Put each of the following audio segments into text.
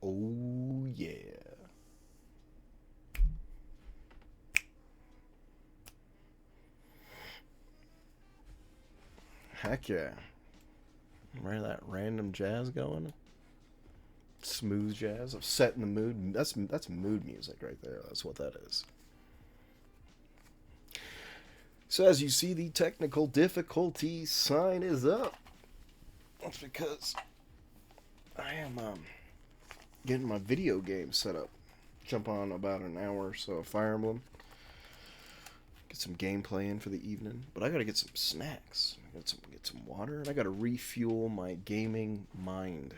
Oh, yeah. Heck yeah. Right, that random jazz going. Smooth jazz. Setting the mood. That's mood music right there. That's what that is. So as you see, the technical difficulty sign is up. That's because I am getting my video game set up. Jump on about an hour or so of Fire Emblem. Get some gameplay in for the evening. But I gotta get some snacks. I gotta get some water, and I gotta refuel my gaming mind.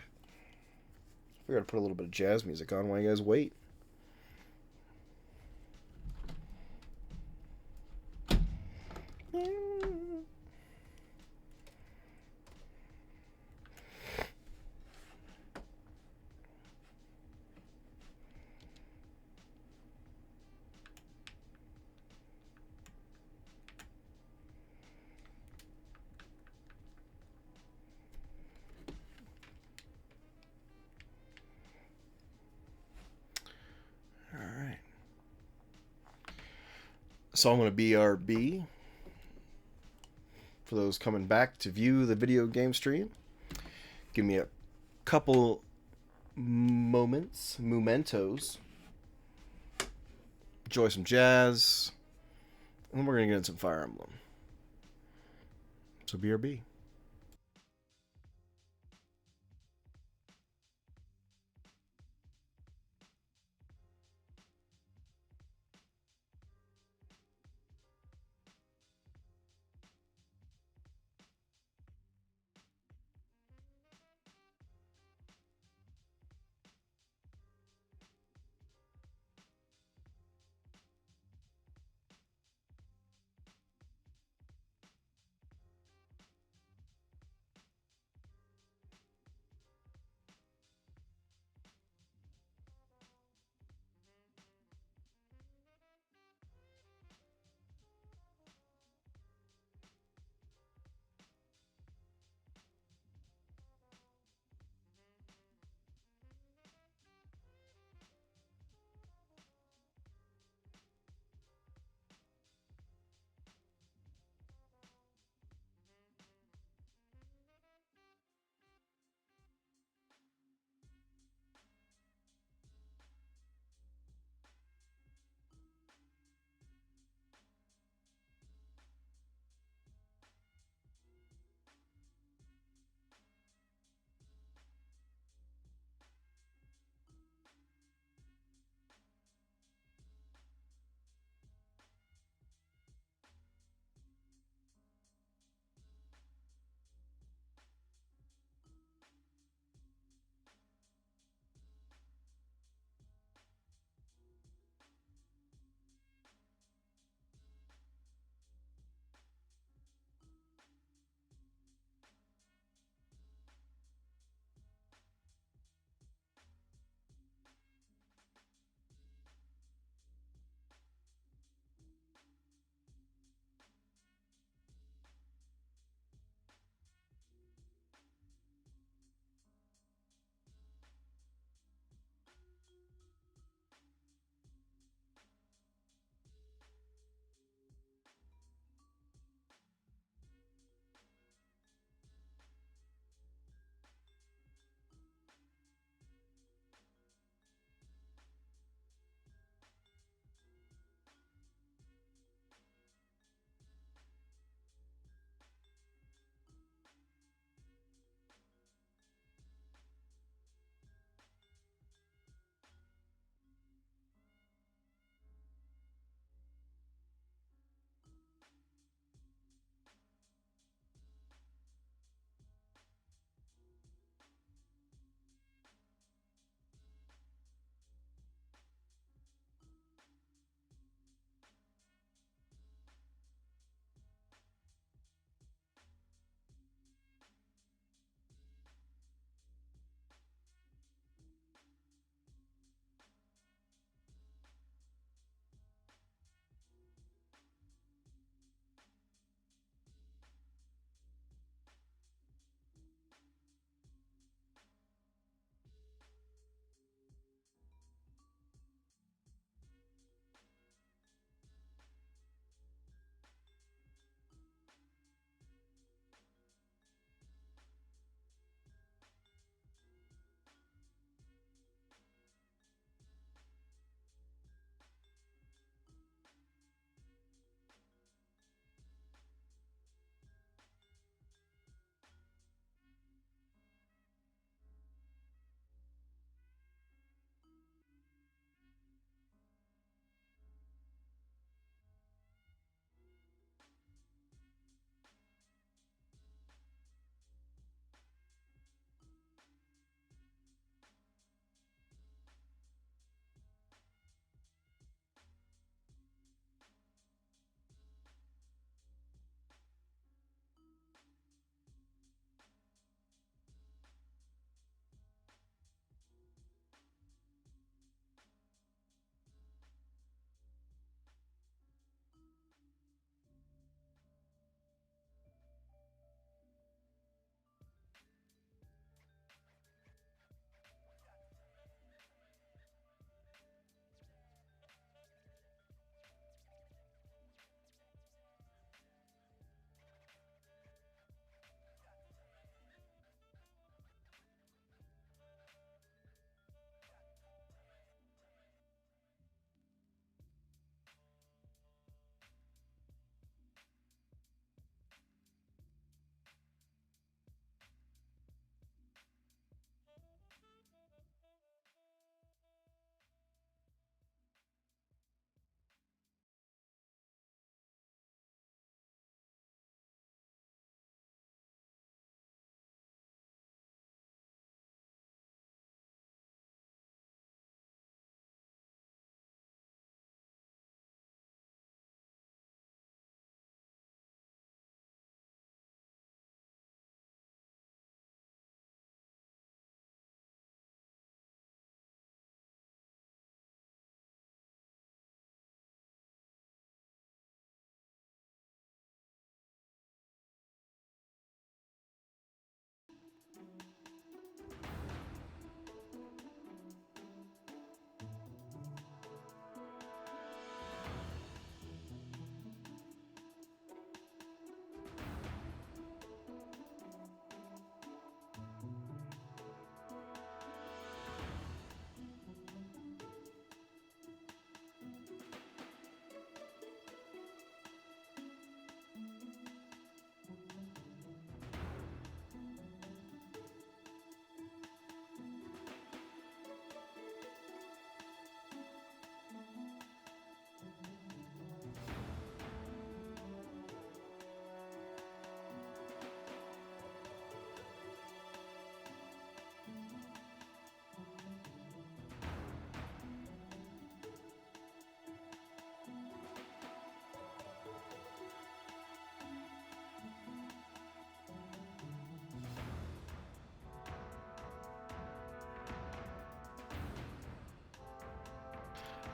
We gotta put a little bit of jazz music on while you guys wait. Alright. So I'm gonna BRB for those coming back to view the video game stream. Give me a couple mementos. Enjoy some jazz. And then we're going to get in some Fire Emblem. So BRB.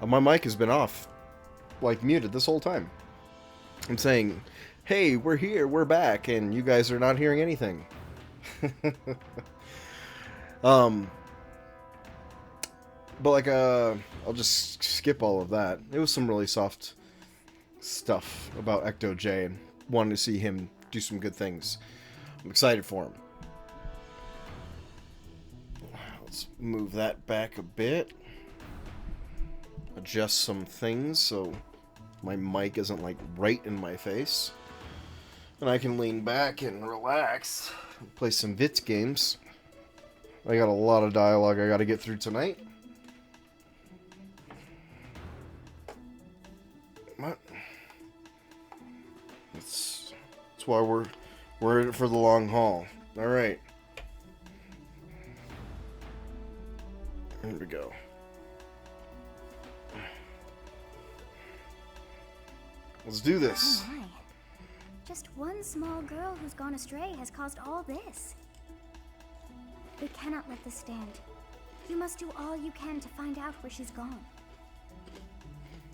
My mic has been off, like muted this whole time. I'm saying, hey, we're here, we're back, and you guys are not hearing anything. But like, I'll just skip all of that. It was some really soft stuff about Ecto J, and wanted to see him do some good things. I'm excited for him. Let's move that back a bit. Adjust some things so my mic isn't like right in my face. And I can lean back and relax. Play some Vits games. I got a lot of dialogue I gotta get through tonight. What? That's why we're in it for the long haul. Alright. Here we go. Let's do this. Oh my. Just one small girl who's gone astray has caused all this. We cannot let this stand. You must do all you can to find out where she's gone.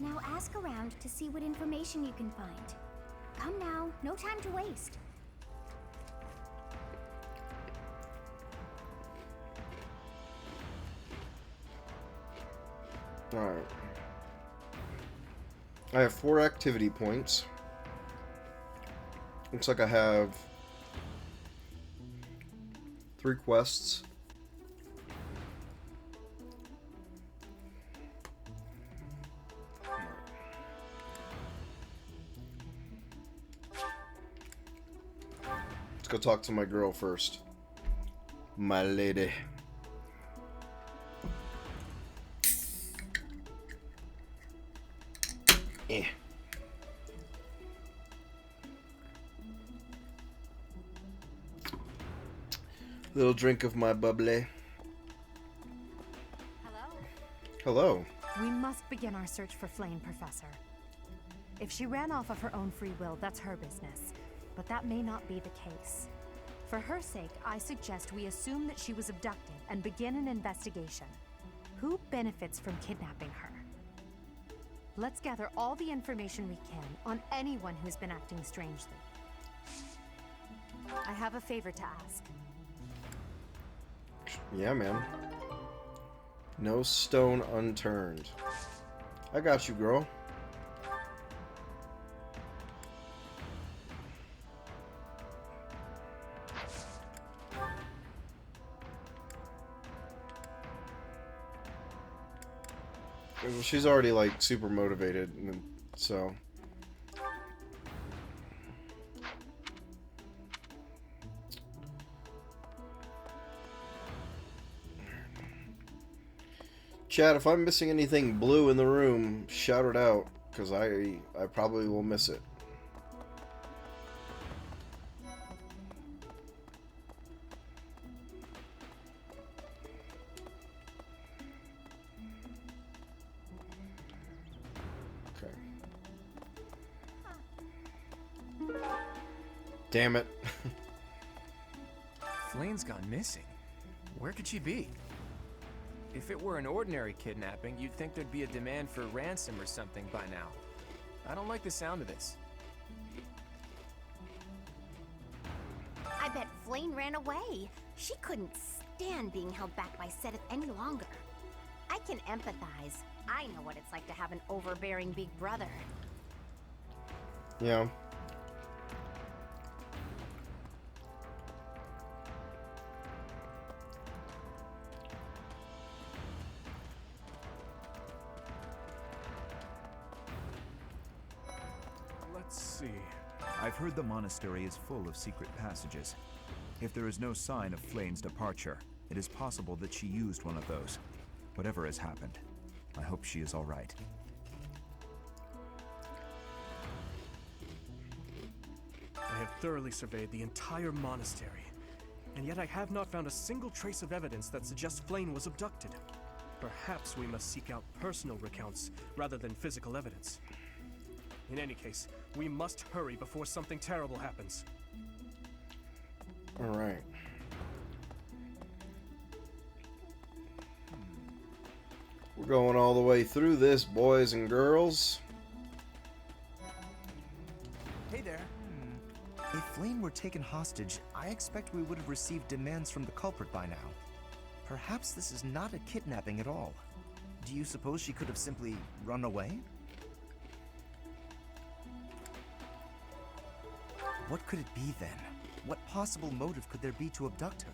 Now ask around to see what information you can find. Come now, no time to waste. Alright. I have 4 activity points. Looks like I have 3 quests. Let's go talk to my girl first. My lady. Eh. Little drink of my bubbly. Hello? Hello. We must begin our search for Flame, Professor. If she ran off of her own free will, that's her business. But that may not be the case. For her sake, I suggest we assume that she was abducted and begin an investigation. Who benefits from kidnapping her? Let's gather all the information we can on anyone who's been acting strangely. I have a favor to ask. Yeah, man. No stone unturned. I got you, girl. Well, she's already like super motivated, and so. Chat, if I'm missing anything blue in the room, shout it out, because I probably will miss it. Okay. Damn it. Flane's gone missing. Where could she be? If it were an ordinary kidnapping, you'd think there'd be a demand for ransom or something by now. I don't like the sound of this. I bet Flame ran away. She couldn't stand being held back by Seth any longer. I can empathize. I know what it's like to have an overbearing big brother. Yeah. Let's see. I've heard the monastery is full of secret passages. If there is no sign of Flane's departure, it is possible that she used one of those. Whatever has happened, I hope she is all right. I have thoroughly surveyed the entire monastery, and yet I have not found a single trace of evidence that suggests Flame was abducted. Perhaps we must seek out personal recounts rather than physical evidence. In any case, we must hurry before something terrible happens. All right. We're We're going all the way through this, boys and girls. Hey there. If Flame were taken hostage, I expect we would have received demands from the culprit by now. Perhaps this is not a kidnapping at all. Do you suppose she could have simply run away? What could it be then? What possible motive could there be to abduct her?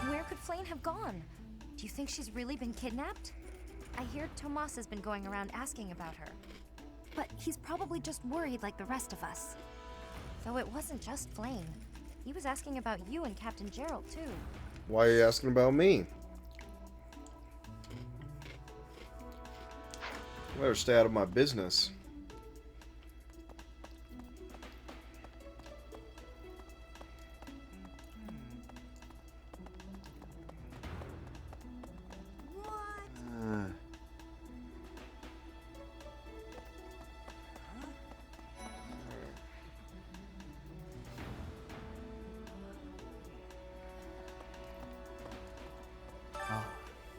Where could Flame have gone? Do you think she's really been kidnapped? I hear Tomas has been going around asking about her. But he's probably just worried like the rest of us. Though it wasn't just Flame. He was asking about you and Captain Gerald, too. Why are you asking about me? Better stay out of my business.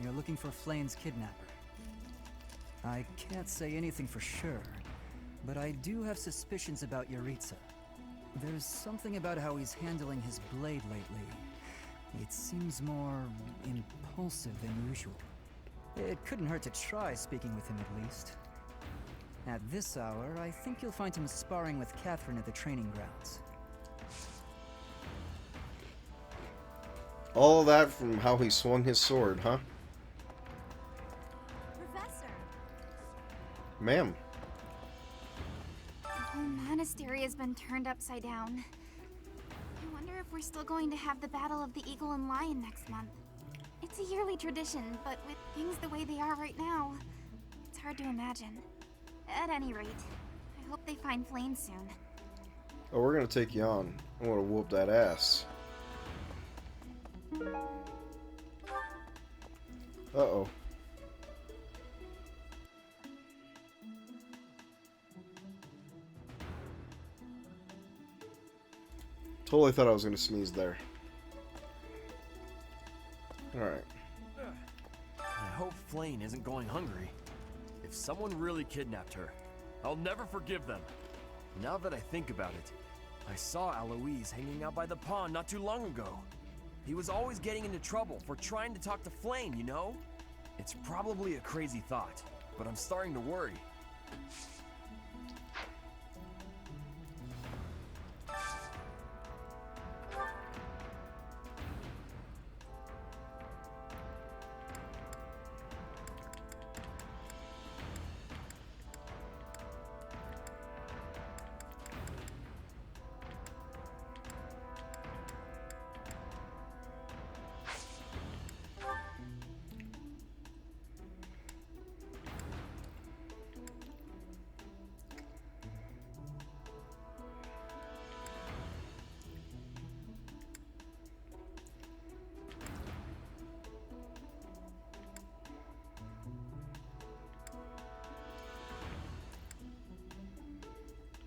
You're looking for Flame's kidnapper. I can't say anything for sure, but I do have suspicions about Yaritza. There's something about how he's handling his blade lately. It seems more impulsive than usual. It couldn't hurt to try speaking with him at least. At this hour, I think you'll find him sparring with Catherine at the training grounds. All that from how he swung his sword, huh? Professor! Ma'am. The whole monastery has been turned upside down. I wonder if we're still going to have the Battle of the Eagle and Lion next month. It's a yearly tradition, but with things the way they are right now, it's hard to imagine. At any rate, I hope they find Flame soon. Oh, we're gonna take you on. I'm gonna whoop that ass. Uh-oh. Totally thought I was gonna sneeze there. Alright. I hope Flame isn't going hungry. If someone really kidnapped her, I'll never forgive them. Now that I think about it, I saw Aloise hanging out by the pond not too long ago. He was always getting into trouble for trying to talk to Flame, you know? It's probably a crazy thought, but I'm starting to worry.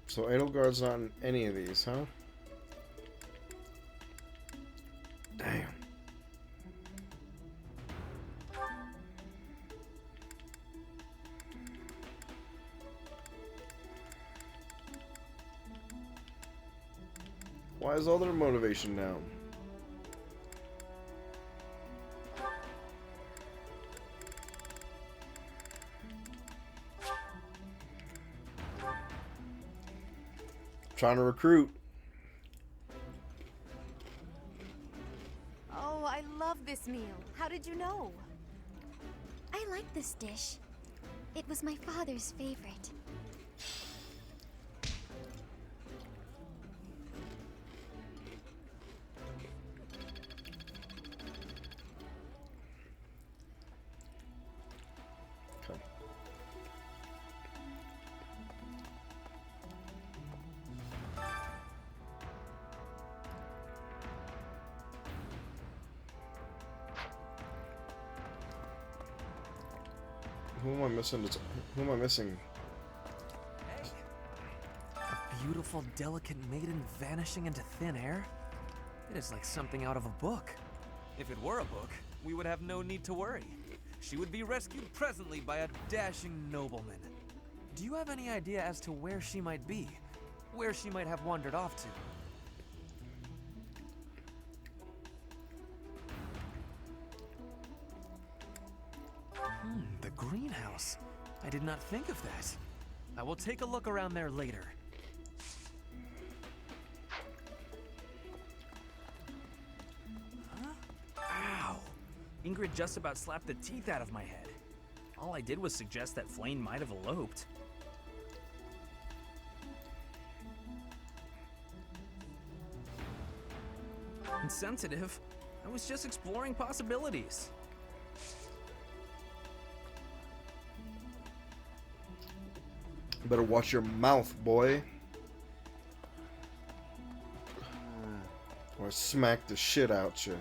So Edelgard's not in any of these, huh? Damn. Why is all their motivation down? Trying to recruit. Oh, I love this meal. How did you know? I like this dish. It was my father's favorite. Okay. Who am I missing? Who am I missing? Hey! A beautiful, delicate maiden vanishing into thin air? It is like something out of a book. If it were a book, we would have no need to worry. She would be rescued presently by a dashing nobleman. Do you have any idea as to where she might be? Where she might have wandered off to? The greenhouse. I did not think of that. I will take a look around there later. Huh? Ow! Ingrid just about slapped the teeth out of my head. All I did was suggest that Flane might have eloped. Insensitive? I was just exploring possibilities. Better watch your mouth, boy. Or smack the shit out you.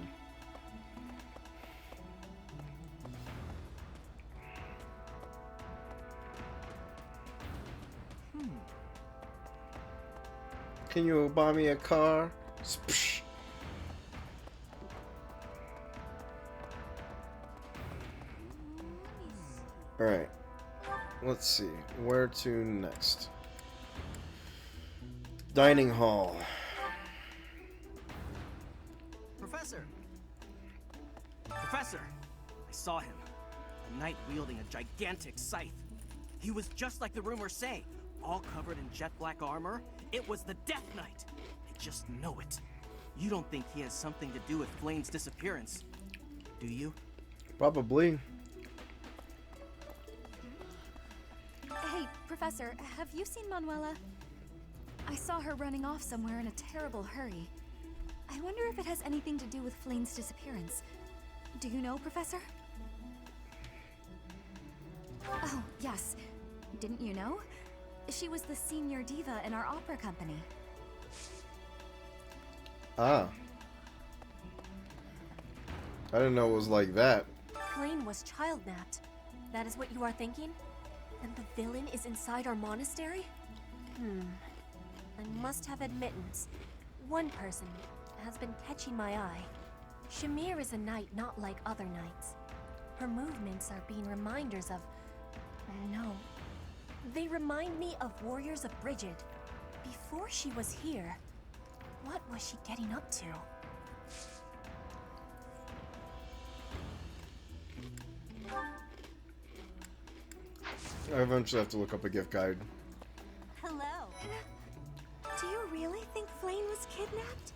Can you buy me a car? Spsh. Alright. Let's see. Where to next? Dining hall. Professor! Professor! I saw him. A knight wielding a gigantic scythe. He was just like the rumors say, all covered in jet black armor. It was the Death Knight. I just know it. You don't think he has something to do with Flame's disappearance, do you? Probably. Hey, Professor, have you seen Manuela? I saw her running off somewhere in a terrible hurry. I wonder if it has anything to do with Flame's disappearance. Do you know, Professor? Oh, yes. Didn't you know? She was the senior diva in our opera company. Ah. I didn't know it was like that. Flame was child-napped. That is what you are thinking? And the villain is inside our monastery? I must have admittance. One person has been catching my eye. Shamir is a knight not like other knights. Her movements are being reminders of... No. They remind me of warriors of Brigid. Before she was here, what was she getting up to? I eventually have to look up a gift guide. Hello. Do you really think Flame was kidnapped?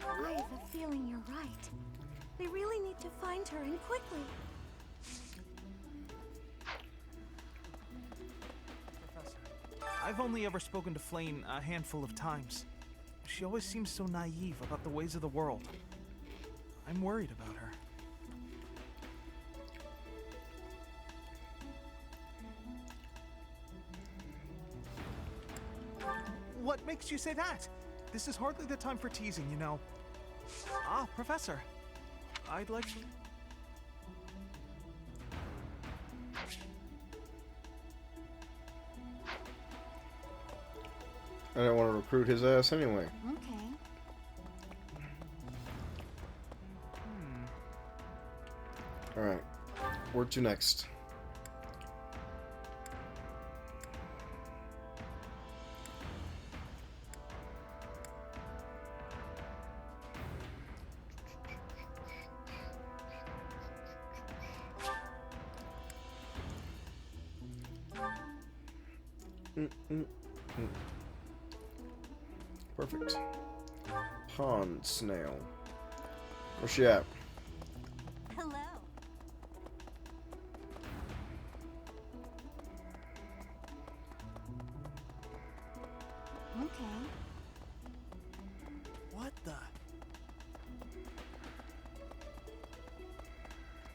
I have a feeling you're right. We really need to find her, and quickly. I've only ever spoken to Flane a handful of times. She always seems so naive about the ways of the world. I'm worried about her. What makes you say that? This is hardly the time for teasing, you know. Ah, Professor. I'd like to... I didn't want to recruit his ass anyway. Okay. Alright. Where to next? Perfect. Pond snail. Where's she at? Hello. Okay. What the...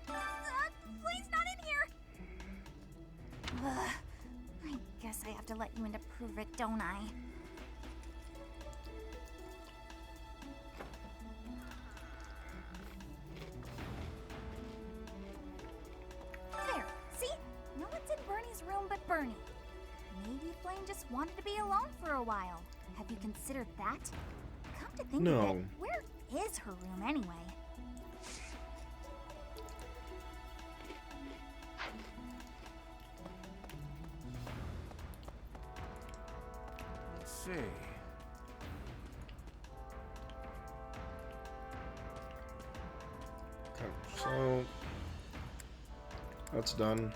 Flame's not in here! Ugh. I guess I have to let you in to prove it, don't I? Bernie. Maybe Flame just wanted to be alone for a while. Have you considered that? Come to think No. of it, where is her room anyway? Let's see. Okay, so that's done.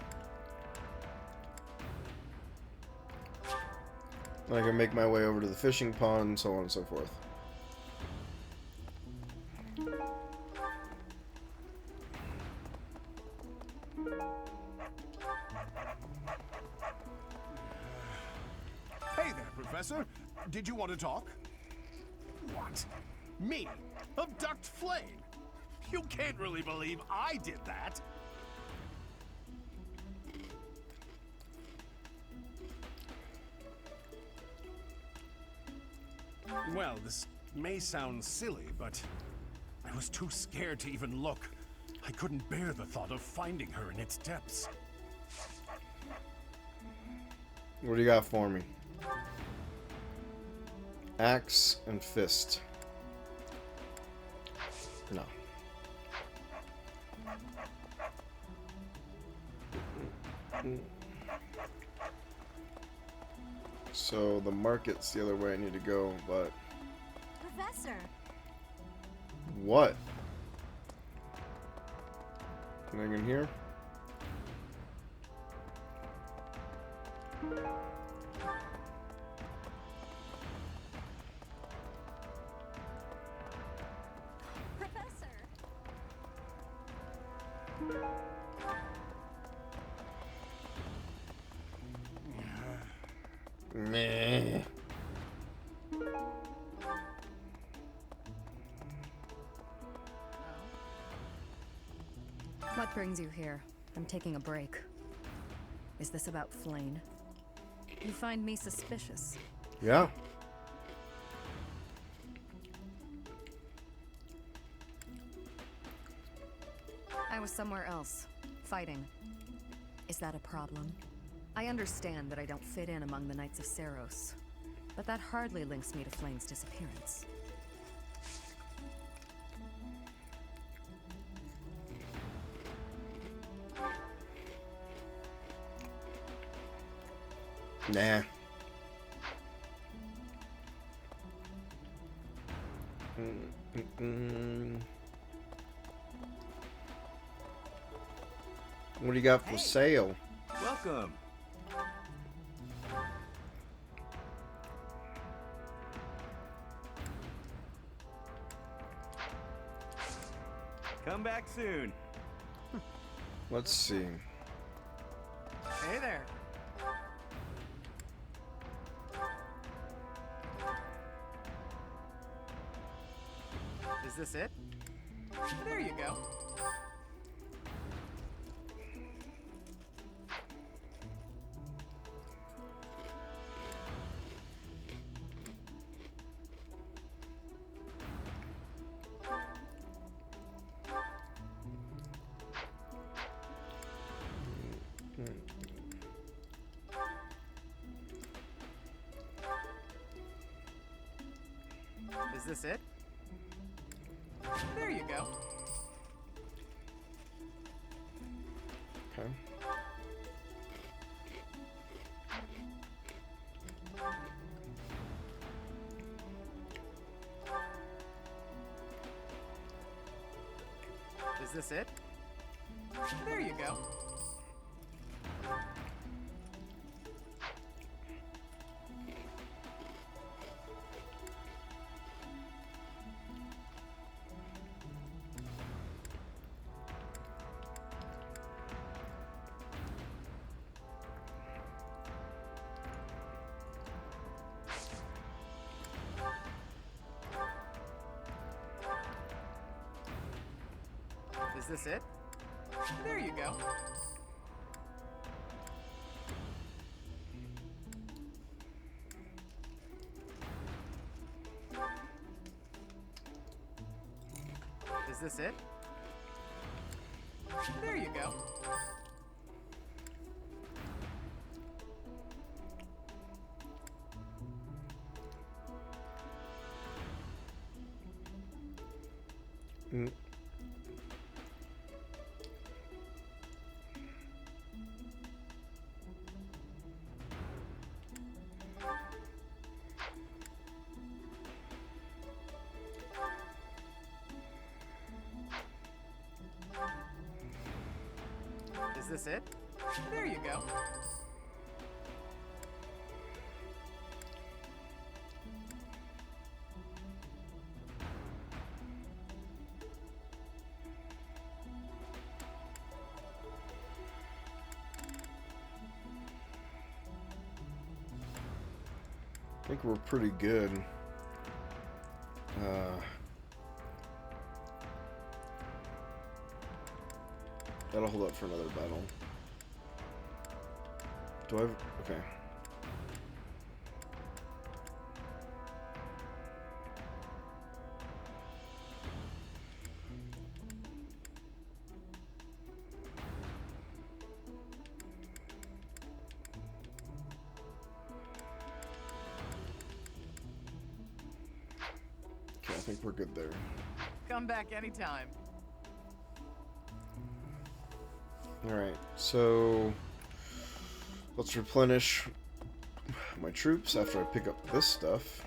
I can make my way over to the fishing pond and so on and so forth. Hey there, Professor. Did you want to talk? What? Me? Abduct Flame? You can't really believe I did that. Well, this may sound silly, but I was too scared to even look. I couldn't bear the thought of finding her in its depths. What do you got for me? Axe and fist. No. So the market's the other way I need to go, but Professor! what? Anything in here? Professor! Meh. What brings you here? I'm taking a break. Is this about Flane? You find me suspicious. Yeah. I was somewhere else, fighting. Is that a problem? I understand that I don't fit in among the Knights of Seros, but that hardly links me to Flame's disappearance. Nah. What do you got for sale? Welcome. Come back soon. Let's see. Hey there. Is this it? There you go. Is this it? There you go. Okay. Is this it? There you go. Is this it? There you go. Is this it? There you go. Mm. Is this it? There you go. I think we're pretty good. That'll hold up for another battle. Do I have... Okay. Okay, I think we're good there. Come back anytime. Alright, so let's replenish my troops after I pick up this stuff.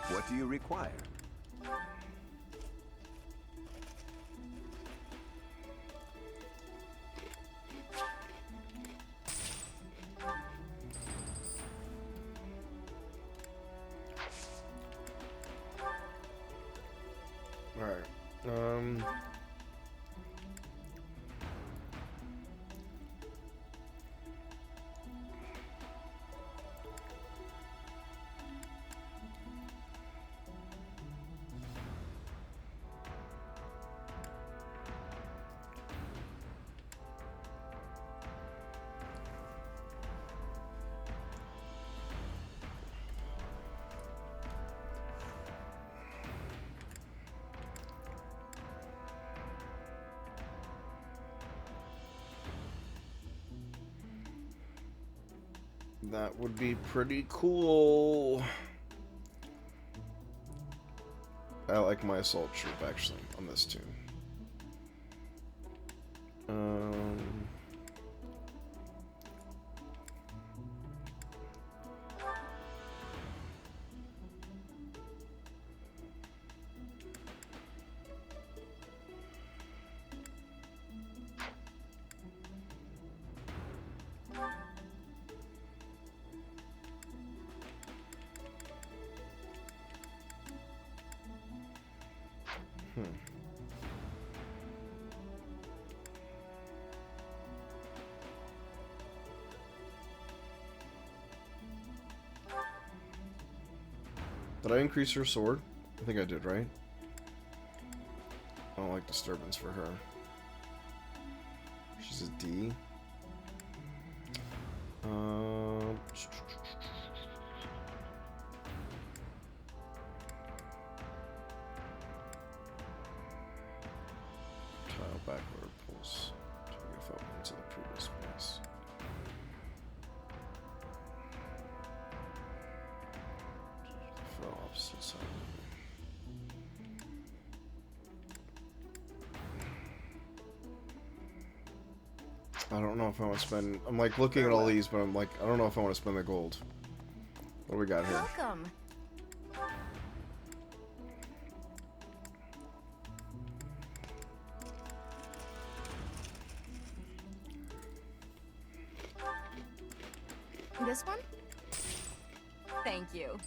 What do you require? Alright, that would be pretty cool. I like my assault troop actually on this too. Did I increase her sword? I think I did, right? I don't like disturbance for her. She's a D. Tile backward pulse to refocus into the previous place. Opposite side. I don't know if I want to spend. I'm like looking at all these, but I'm like, I don't know if I want to spend the gold. What do we got here? Welcome. This one? Thank you.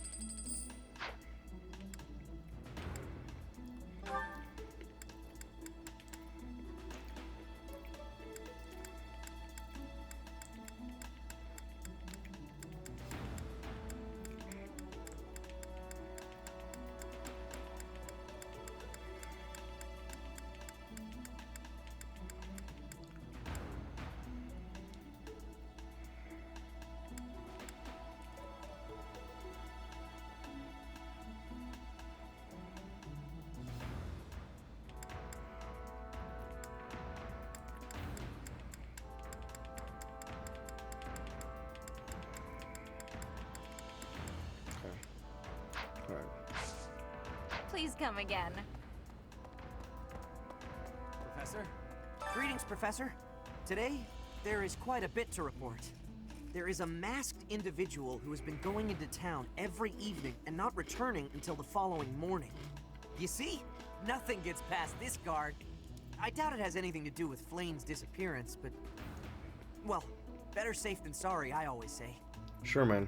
Please come again. Professor? Greetings, Professor. Today, there is quite a bit to report. There is a masked individual who has been going into town every evening and not returning until the following morning. You see? Nothing gets past this guard. I doubt it has anything to do with Flane's disappearance, but... well, better safe than sorry, I always say. Sure, man.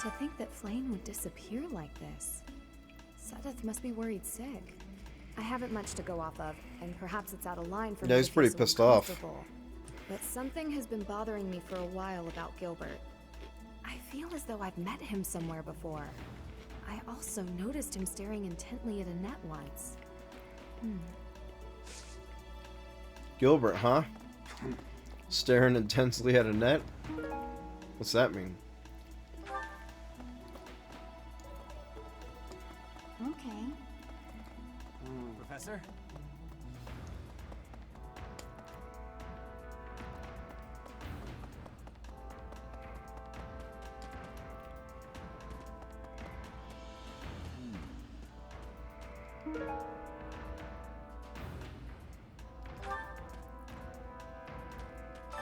To think that Flane would disappear like this. Sedith must be worried sick. I haven't much to go off of, and perhaps it's out of line for me. Yeah, he's to pretty feel so pissed off. uncomfortable. But something has been bothering me for a while about Gilbert. I feel as though I've met him somewhere before. I also noticed him staring intently at Annette once. Gilbert, huh? Staring intensely at Annette? What's that mean? Okay. Professor?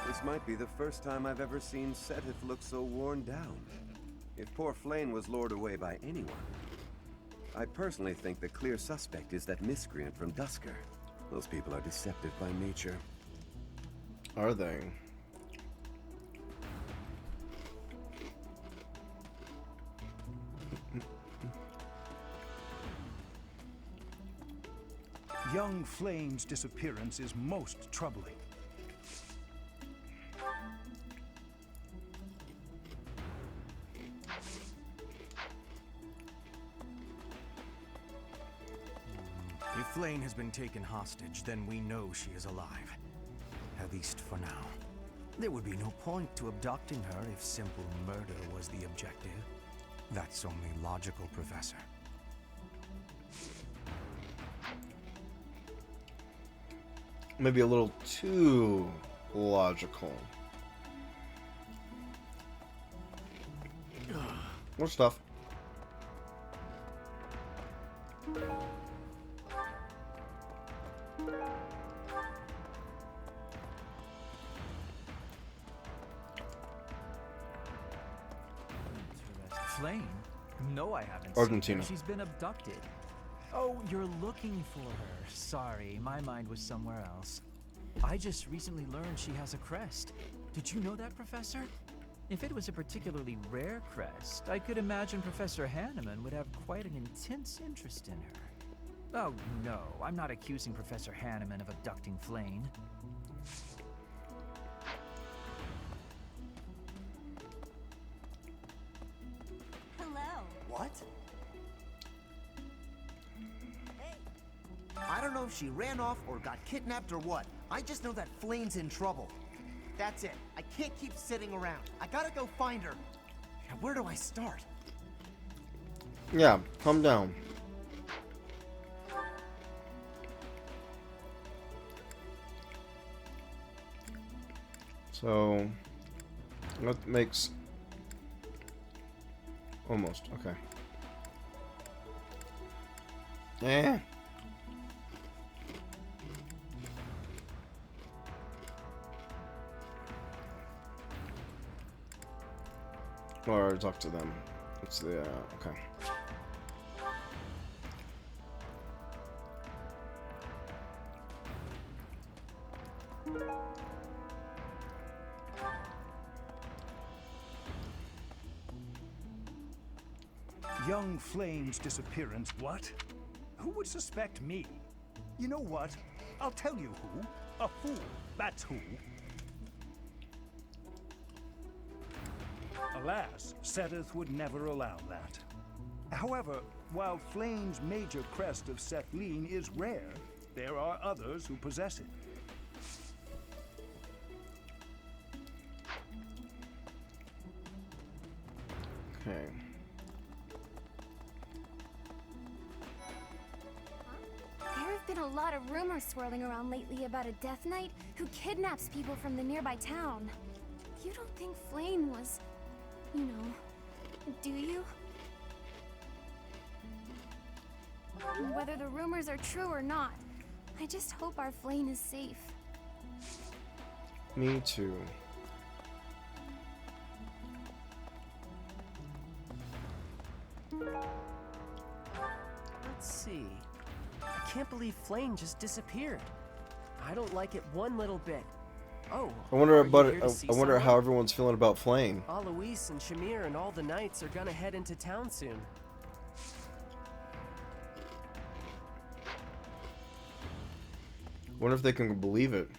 This might be the first time I've ever seen Sedith look so worn down. If poor Flane was lured away by anyone, I personally think the clear suspect is that miscreant from Dusker. Those people are deceptive by nature. Are they? Young Flame's disappearance is most troubling. If Flane has been taken hostage, then we know she is alive. At least for now. There would be no point to abducting her if simple murder was the objective. That's only logical, Professor. Maybe a little too logical. More stuff. Flane? No, I haven't Argentina. seen her. She's been abducted. Oh, you're looking for her. Sorry, my mind was somewhere else. I just recently learned she has a crest. Did you know that, Professor? If it was a particularly rare crest, I could imagine Professor Hanneman would have quite an intense interest in her. Oh, no, I'm not accusing Professor Hanneman of abducting Flane. Hello. What? I don't know if she ran off or got kidnapped or what. I just know that Flane's in trouble. That's it. I can't keep sitting around. I gotta go find her. Now, where do I start? Yeah, calm down. So, that makes almost okay. Eh. Or talk to them. It's the okay. Young Flame's disappearance. What? Who would suspect me? You know what? I'll tell you who. A fool. That's who. Alas, Sedith would never allow that. However, while Flame's major crest of Sethlin is rare, there are others who possess it. Okay. There have been a lot of rumors swirling around lately about a Death Knight who kidnaps people from the nearby town. You don't think Flane was You know, do you? Whether the rumors are true or not, I just hope our Flame is safe. Me too. Let's see. I can't believe Flame just disappeared. I don't like it one little bit. Oh, I wonder are you about here to see I wonder someone? how everyone's feeling about Flame. Alois and Shamir and all the knights are gonna head into town soon. Wonder if they can believe it.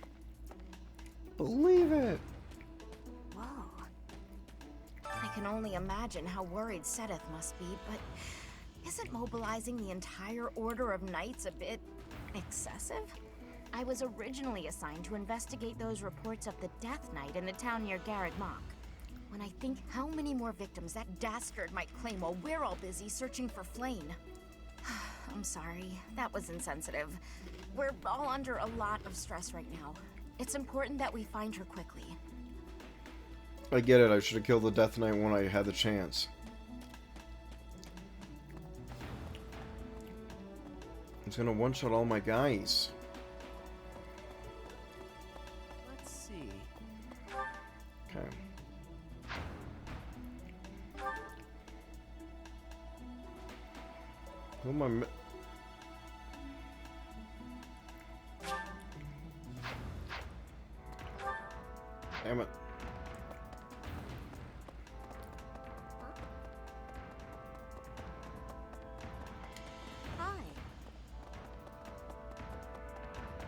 Believe it. Whoa. I can only imagine how worried Sedith must be, but isn't mobilizing the entire Order of Knights a bit excessive? I was originally assigned to investigate those reports of the Death Knight in the town near Garreg Mach. When I think how many more victims that dastard might claim while we're all busy searching for Flame. I'm sorry, that was insensitive. We're all under a lot of stress right now. It's important that we find her quickly. I get it. I should have killed the Death Knight when I had the chance. He's gonna one-shot all my guys. Let's see. Okay. Who am I? Damn it. Hi.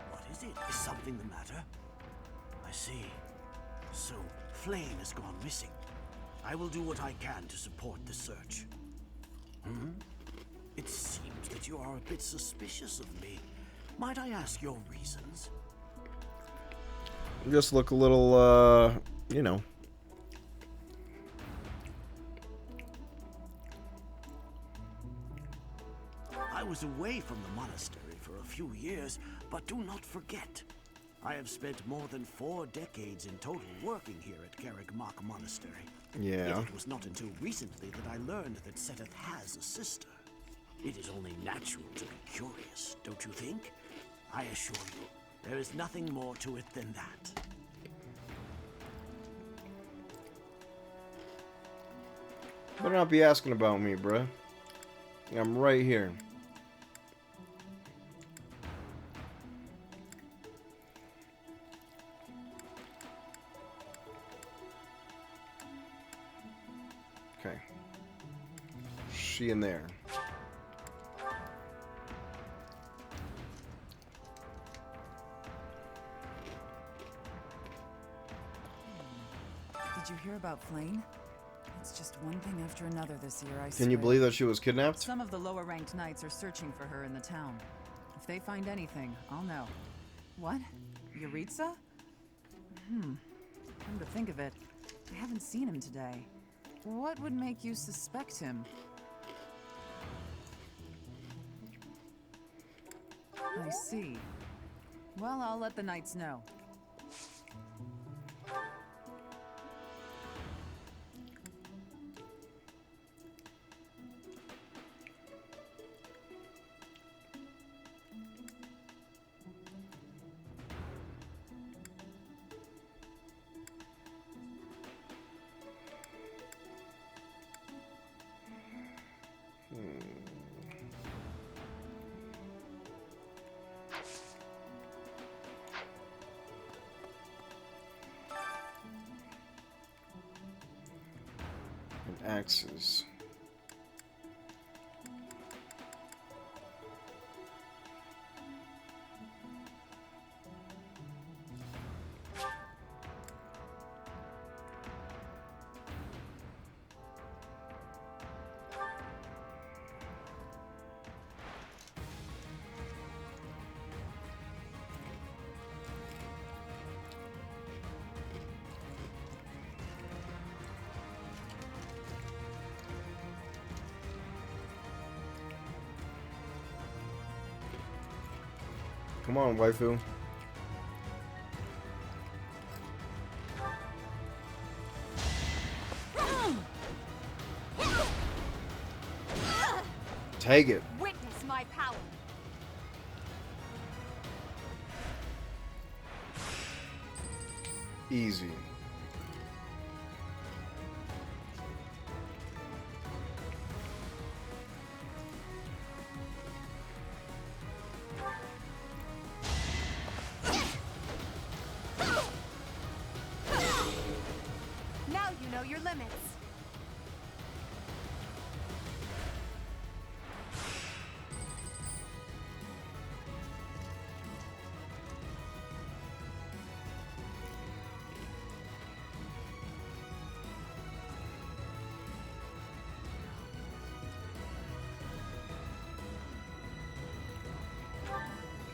What is it? Is something the matter? I see. So, Flame has gone missing. I will do what I can to support the search. Hmm? It seems that you are a bit suspicious of me. Might I ask your reasons? Just look a little, you know. I was away from the monastery for a few years, but do not forget, I have spent more than 4 decades in total working here at Garreg Mach Monastery. Yeah. Yet it was not until recently that I learned that Sedith has a sister. It is only natural to be curious, don't you think? I assure you, there is nothing more to it than that. Better not be asking about me, bruh. I'm right here. Okay. She in there. Did you hear about Flame? It's just one thing after another this year, I Can you swear. believe that she was kidnapped? Some of the lower-ranked knights are searching for her in the town. If they find anything, I'll know. What? Yuritsa? Come to think of it, I haven't seen him today. What would make you suspect him? I see. Well, I'll let the knights know. And axes. Come on, waifu. Take it. Witness my power. Easy. Now you know your limits.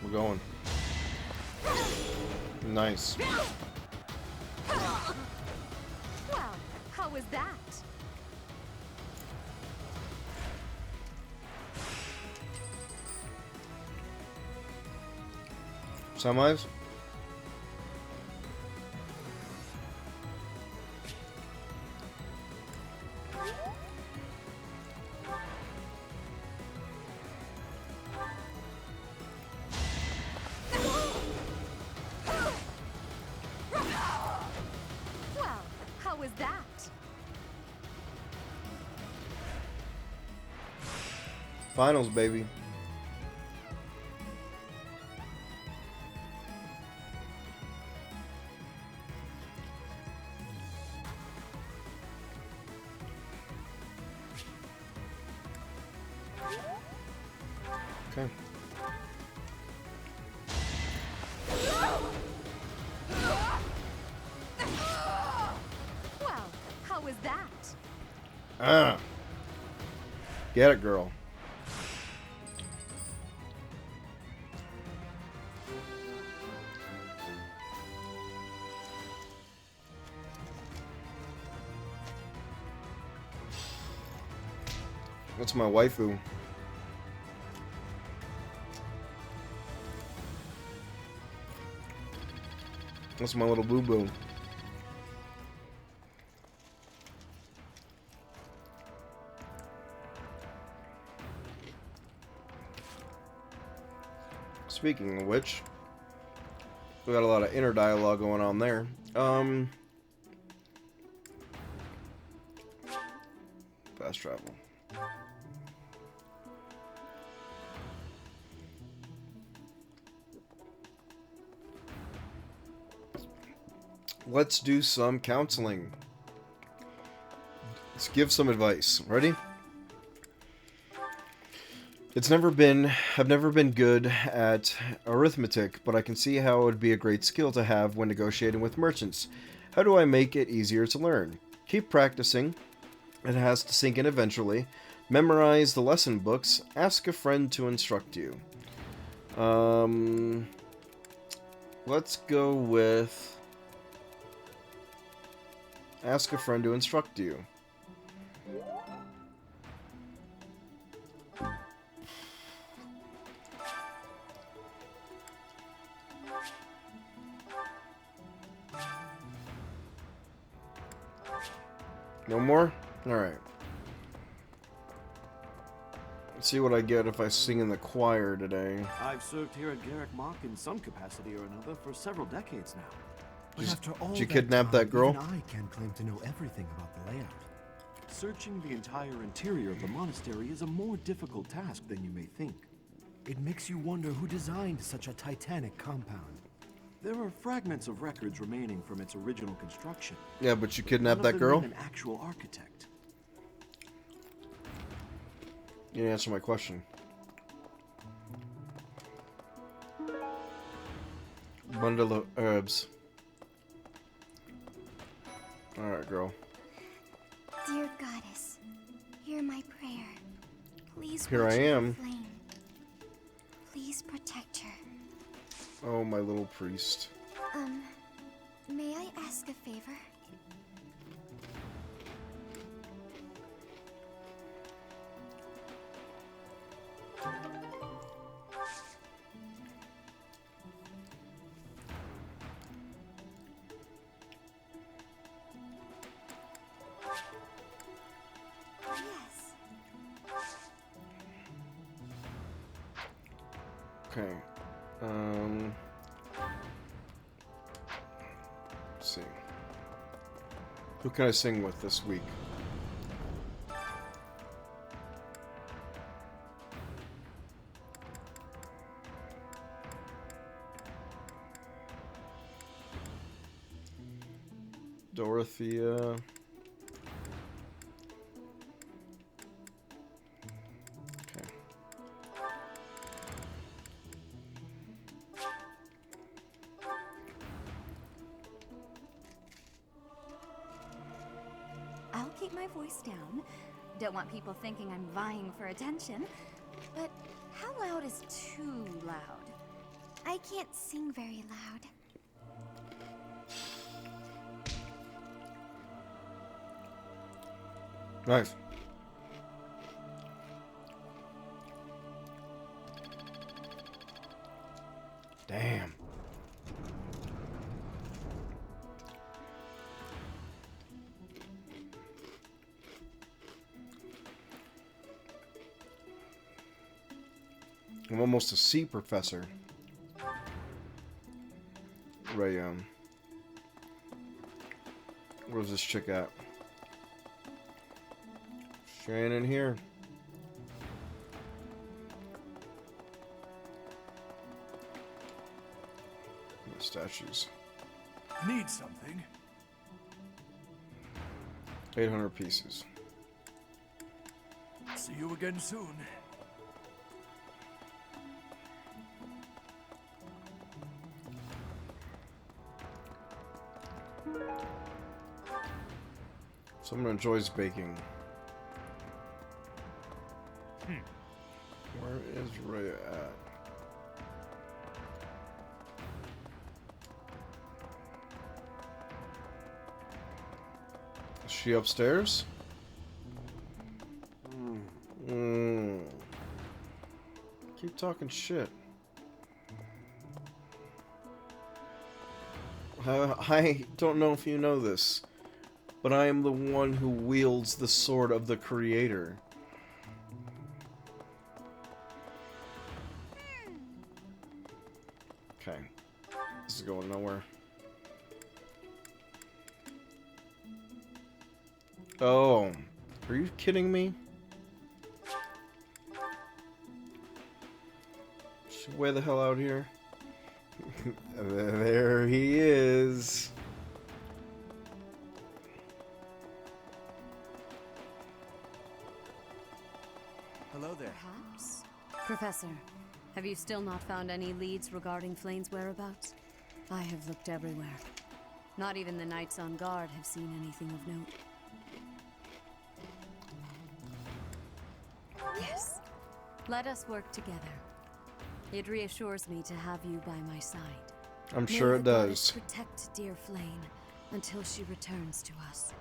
We're going. Nice. Well, how was that? Semis? Well, how was that? Finals, baby. Okay. Well, how was that? Ah. Get it, girl. That's my waifu. That's my little boo-boo. Speaking of which, we got a lot of inner dialogue going on there. Fast travel. Let's do some counseling. Let's give some advice. Ready? I've never been good at arithmetic, but I can see how it would be a great skill to have when negotiating with merchants. How do I make it easier to learn? Keep practicing. It has to sink in eventually. Memorize the lesson books. Ask a friend to instruct you. Let's go with ask a friend to instruct you. No more? Alright. Let's see what I get if I sing in the choir today. I've served here at Garrick Mock in some capacity or another for several decades now. But after all did you kidnap that girl? Even I can't claim to know everything about the layout. Searching the entire interior of the monastery is a more difficult task than you may think. It makes you wonder who designed such a titanic compound. There are fragments of records remaining from its original construction. Yeah, but you kidnapped that girl? An actual architect. You didn't answer my question. Bundle of herbs. Alright, girl. Dear goddess, hear my prayer. Please Here watch I over am. Flame. Please protect her. Oh, my little priest. May I ask a favor? Yes. Okay. Let's see. Who can I sing with this week? Dorothea. I'll keep my voice down. Don't want people thinking I'm vying for attention. But how loud is too loud? I can't sing very loud. Nice. Damn. I'm almost a C professor. Right, where's this chick at? She ain't in here. The statues. Need something? 800 pieces. See you again soon. Someone enjoys baking. Where is Rhea at? Is she upstairs? Keep talking shit. I don't know if you know this, but I am the one who wields the sword of the creator. Okay. This is going nowhere. Oh. Are you kidding me? Way the hell out here. There he is. Hello there. Perhaps? Professor, have you still not found any leads regarding Flane's whereabouts? I have looked everywhere. Not even the knights on guard have seen anything of note. Yes. Let us work together. It reassures me to have you by my side. I'm sure it does. May the goddess protect dear Flane until she returns to us.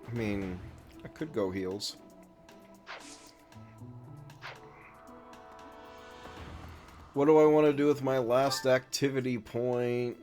I mean, I could go heals. What do I want to do with my last activity point?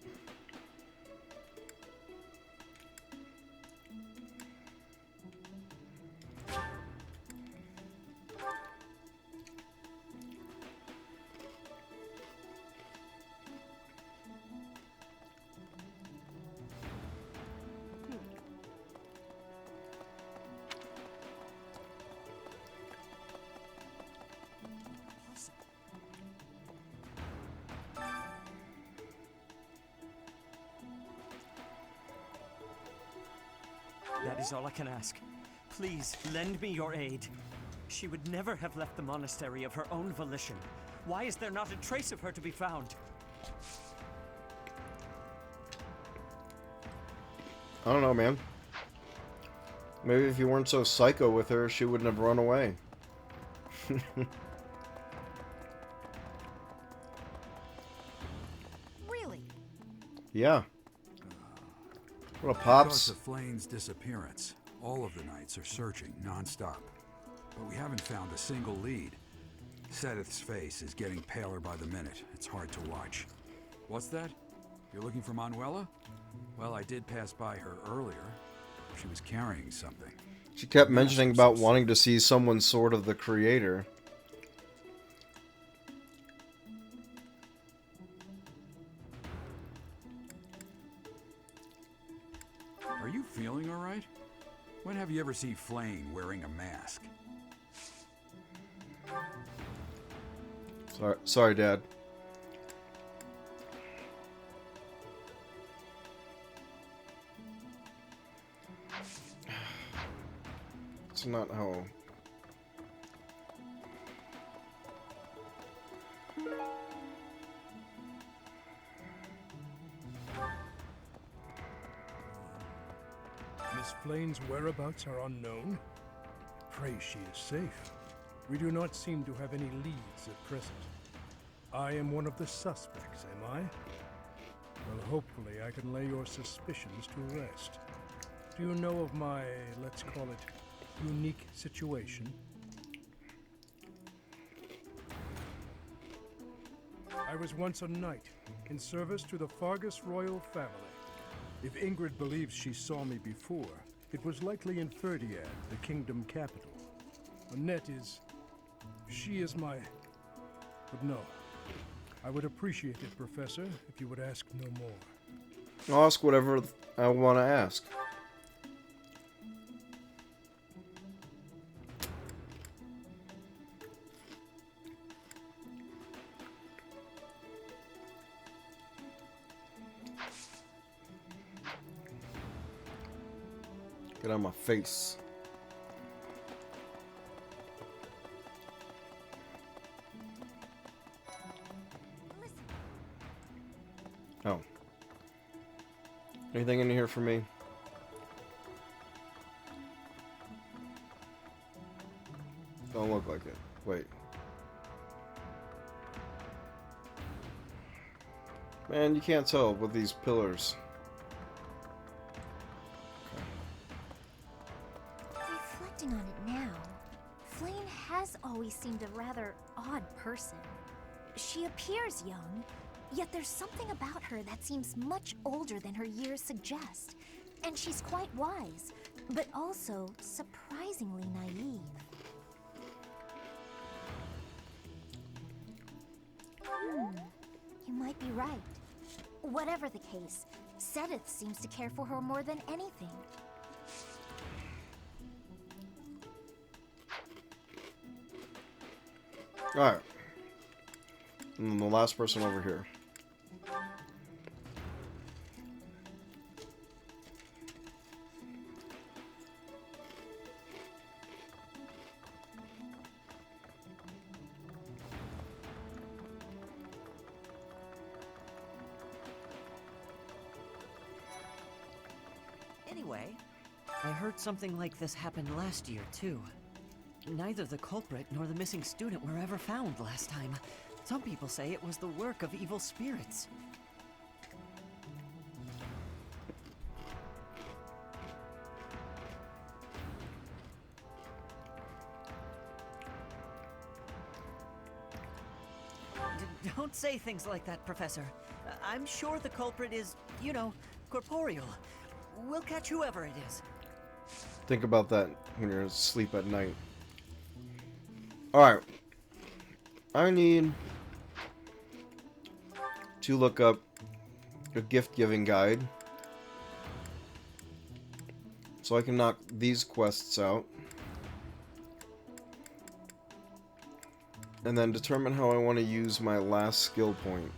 That is all I can ask. Please, lend me your aid. She would never have left the monastery of her own volition. Why is there not a trace of her to be found? I don't know, man. Maybe if you weren't so psycho with her, she wouldn't have run away. Really? Yeah. What up, Pops? Because of Flane's disappearance, all of the knights are searching non-stop. But we haven't found a single lead. Sedith's face is getting paler by the minute. It's hard to watch. What's that? You're looking for Manuela? Well, I did pass by her earlier. She was carrying something. She kept mentioning about wanting to see someone Sword of the Creator. Are you feeling all right? When have you ever seen Flame wearing a mask? Sorry, Dad. It's not how... Miss Flane's whereabouts are unknown. Pray she is safe. We do not seem to have any leads at present. I am one of the suspects, am I? Well, hopefully I can lay your suspicions to rest. Do you know of my, let's call it, unique situation? I was once a knight, in service to the Fargus royal family. If Ingrid believes she saw me before, it was likely in Ferdiad, the kingdom capital. Annette is... she is my... but no. I would appreciate it, Professor, if you would ask no more. I'll ask whatever I want to ask. Get on my face. Oh. Anything in here for me? Don't look like it. Wait. Man, you can't tell with these pillars. Reflecting on it now, Flame has always seemed a rather odd person. She appears young, yet there's something about her that seems much older than her years suggest. And she's quite wise, but also surprisingly naive. You might be right. Whatever the case, Sedith seems to care for her more than anything. Alright. And then the last person over here. Anyway, I heard something like this happened last year, too. Neither the culprit nor the missing student were ever found last time. Some people say it was the work of evil spirits. Don't say things like that, Professor. I'm sure the culprit is, you know, corporeal. We'll catch whoever it is. Think about that when you're asleep at night. Alright. I need to look up a gift-giving guide so I can knock these quests out. And then determine how I want to use my last skill point.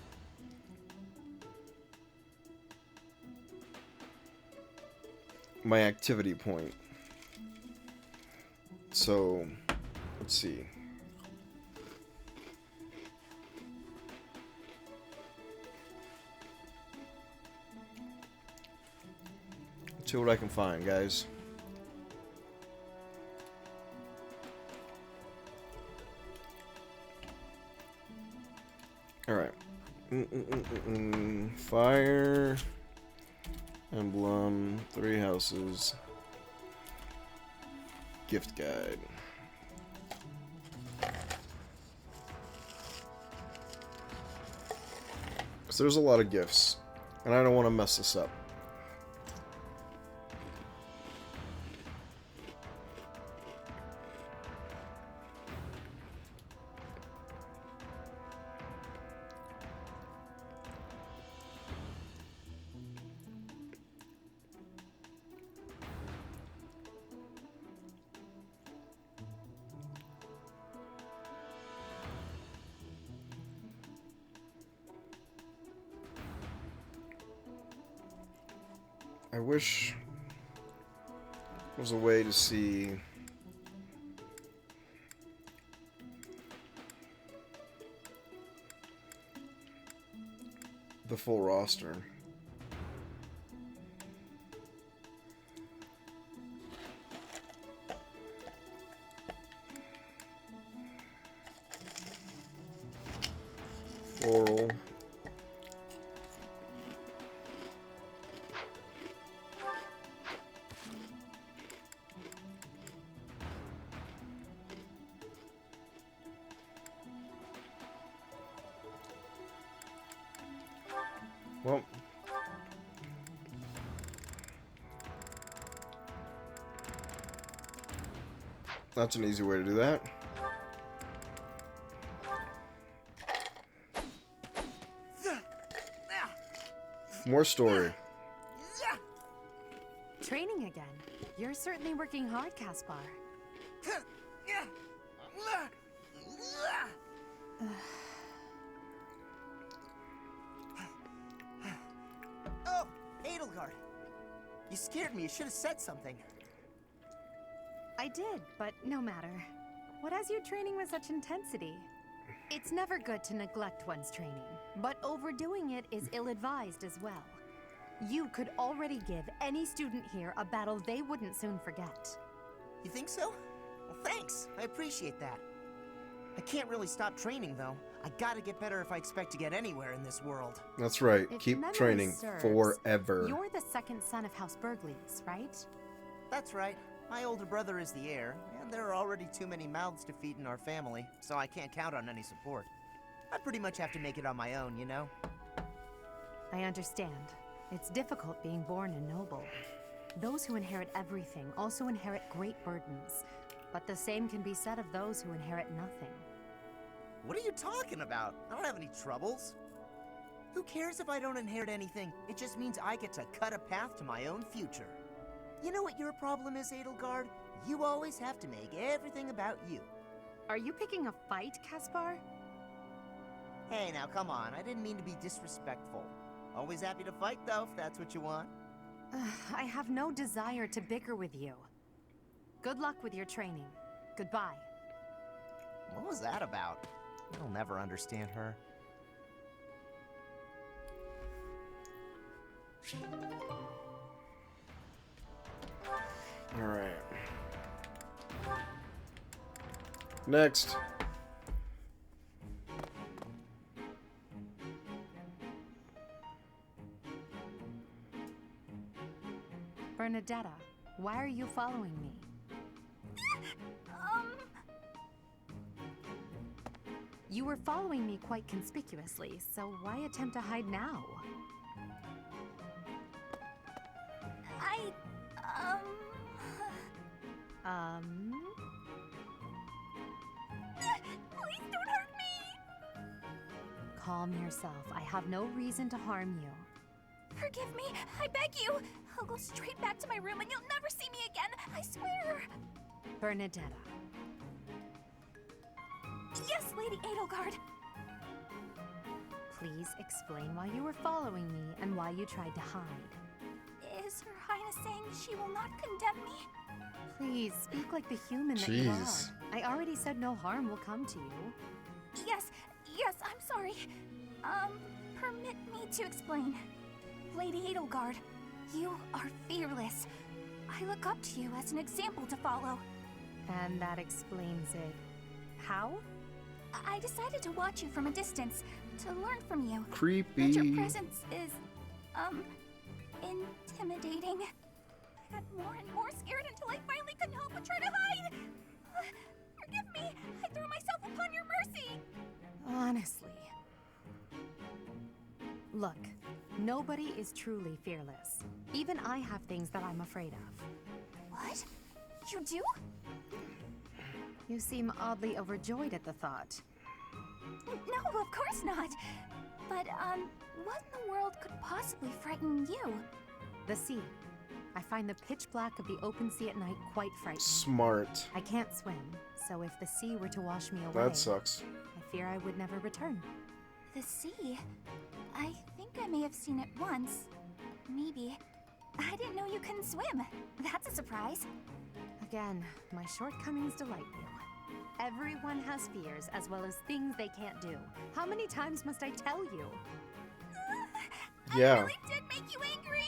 My activity point. So, let's see. Let's see what I can find, guys. Alright. Fire Emblem, 3 houses. Gift guide. So there's a lot of gifts, and I don't want to mess this up. I wish there was a way to see the full roster. Floral. Well, that's an easy way to do that. More story. Training again. You're certainly working hard, Caspar. Oh, Edelgard. You scared me. You should have said something. I did, but no matter. What has you training with such intensity? It's never good to neglect one's training, but overdoing it is ill-advised as well. You could already give any student here a battle they wouldn't soon forget. You think so? Well, thanks. I appreciate that. I can't really stop training, though. I gotta get better if I expect to get anywhere in this world. That's right. If Keep memory training serves, forever. You're the second son of House Burgleys, right? That's right. My older brother is the heir, and there are already too many mouths to feed in our family, so I can't count on any support. I pretty much have to make it on my own, you know? I understand. It's difficult being born a noble. Those who inherit everything also inherit great burdens, but the same can be said of those who inherit nothing. What are you talking about? I don't have any troubles. Who cares if I don't inherit anything? It just means I get to cut a path to my own future. You know what your problem is, Edelgard? You always have to make everything about you. Are you picking a fight, Caspar? Hey, now come on. I didn't mean to be disrespectful. Always happy to fight, though, if that's what you want. I have no desire to bicker with you. Good luck with your training. Goodbye. What was that about? I'll never understand her. All right. Next. Bernadetta, why are you following me? You were following me quite conspicuously, so why attempt to hide now? Please don't hurt me! Calm yourself. I have no reason to harm you. Forgive me, I beg you! I'll go straight back to my room and you'll never see me again, I swear! Bernadetta. Yes, Lady Edelgard! Please explain why you were following me and why you tried to hide. Is Her Highness saying she will not condemn me? Please, speak like the human that you Jeez. are. I already said no harm will come to you. Yes, I'm sorry. Permit me to explain. Lady Edelgard, you are fearless. I look up to you as an example to follow. And that explains it. How? I decided to watch you from a distance, to learn from you. Creepy. That your presence is, intimidating. intimidating. I got more and more scared until I finally couldn't help but try to hide. Forgive me. I threw myself upon your mercy. Honestly. Look, nobody is truly fearless. Even I have things that I'm afraid of. What? You do? You seem oddly overjoyed at the thought. No, of course not. But, what in the world could possibly frighten you? The sea. I find the pitch black of the open sea at night quite frightening. Smart. I can't swim, so if the sea were to wash me away... That sucks. I fear I would never return. The sea? I think I may have seen it once. Maybe. I didn't know you couldn't swim. That's a surprise. Again, my shortcomings delight you. Everyone has fears, as well as things they can't do. How many times must I tell you? Yeah. I really did make you angry.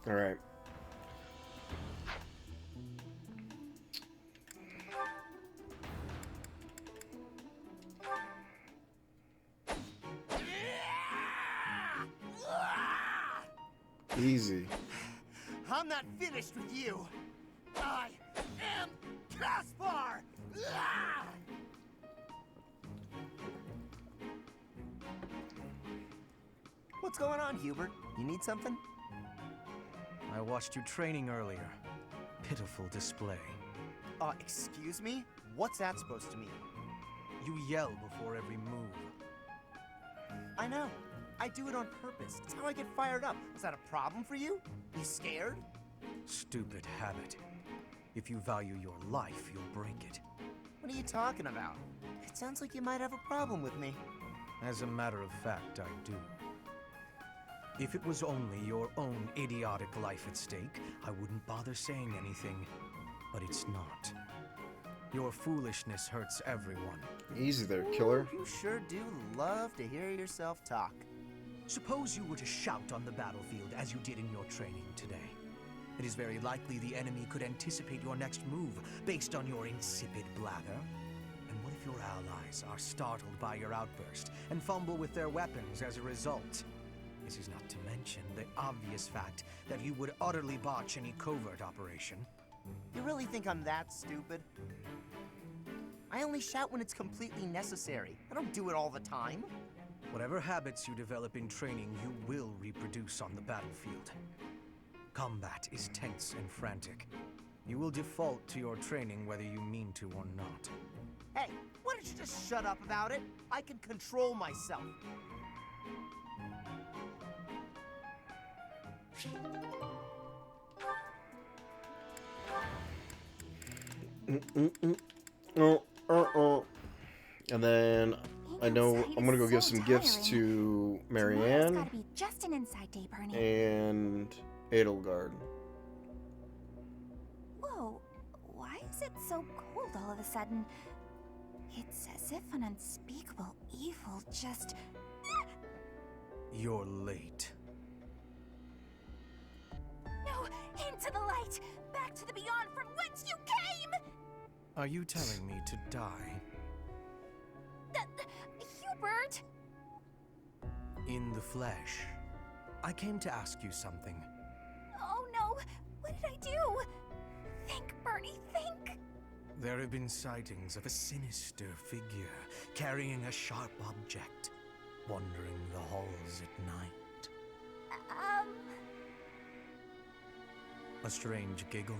All right. Easy. I'm not finished with you. I am Caspar! What's going on, Hubert? You need something? I watched you training earlier. Pitiful display. Excuse me? What's that supposed to mean? You yell before every move. I know. I do it on purpose. It's how I get fired up. Is that a problem for you? You scared? Stupid habit. If you value your life, you'll break it. What are you talking about? It sounds like you might have a problem with me. As a matter of fact, I do. If it was only your own idiotic life at stake, I wouldn't bother saying anything. But it's not. Your foolishness hurts everyone. Easy there, killer. You sure do love to hear yourself talk. Suppose you were to shout on the battlefield as you did in your training today. It is very likely the enemy could anticipate your next move based on your insipid blather. And what if your allies are startled by your outburst and fumble with their weapons as a result? This is not to mention the obvious fact that you would utterly botch any covert operation. You really think I'm that stupid? I only shout when it's completely necessary. I don't do it all the time. Whatever habits you develop in training, you will reproduce on the battlefield. Combat is tense and frantic. You will default to your training whether you mean to or not. Hey, why don't you just shut up about it? I can control myself. And then I know I'm gonna go give some gifts to Marianne Gotta be just an inside day, Bernie. and Edelgard. Whoa, why is it so cold all of a sudden? It's as if an unspeakable evil just... You're late. No, into the light! Back to the beyond from whence you came! Are you telling me to die? Hubert! In the flesh. I came to ask you something. Oh no, what did I do? Think, Bernie, think! There have been sightings of a sinister figure carrying a sharp object, wandering the halls at night. A strange giggle.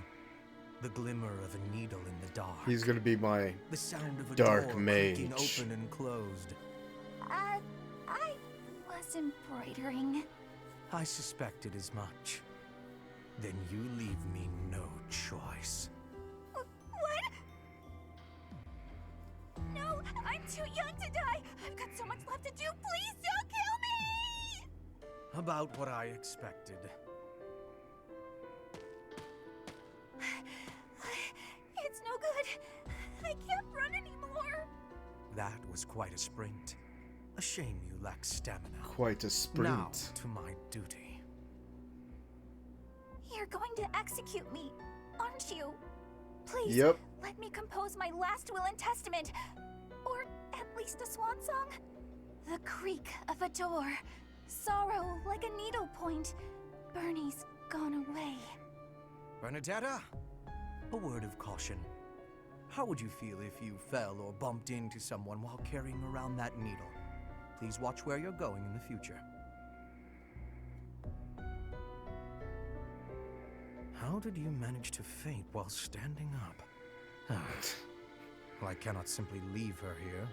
The glimmer of a needle in the dark. He's gonna be my the sound of a dark door mage. creaking open and closed. I was embroidering. I suspected as much. Then you leave me no choice. What? No, I'm too young to die. I've got so much left to do. Please don't kill me! About what I expected. It's no good. I can't run anymore. That was quite a sprint. A shame you lack stamina. Quite a sprint. Now to my duty. You're going to execute me, aren't you? Please, Yep. let me compose my last will and testament. Or at least a swan song. The creak of a door. Sorrow like a needle point. Bernie's gone away. Bernadetta, a word of caution. How would you feel if you fell or bumped into someone while carrying around that needle? Please watch where you're going in the future. How did you manage to faint while standing up? Well, I cannot simply leave her here.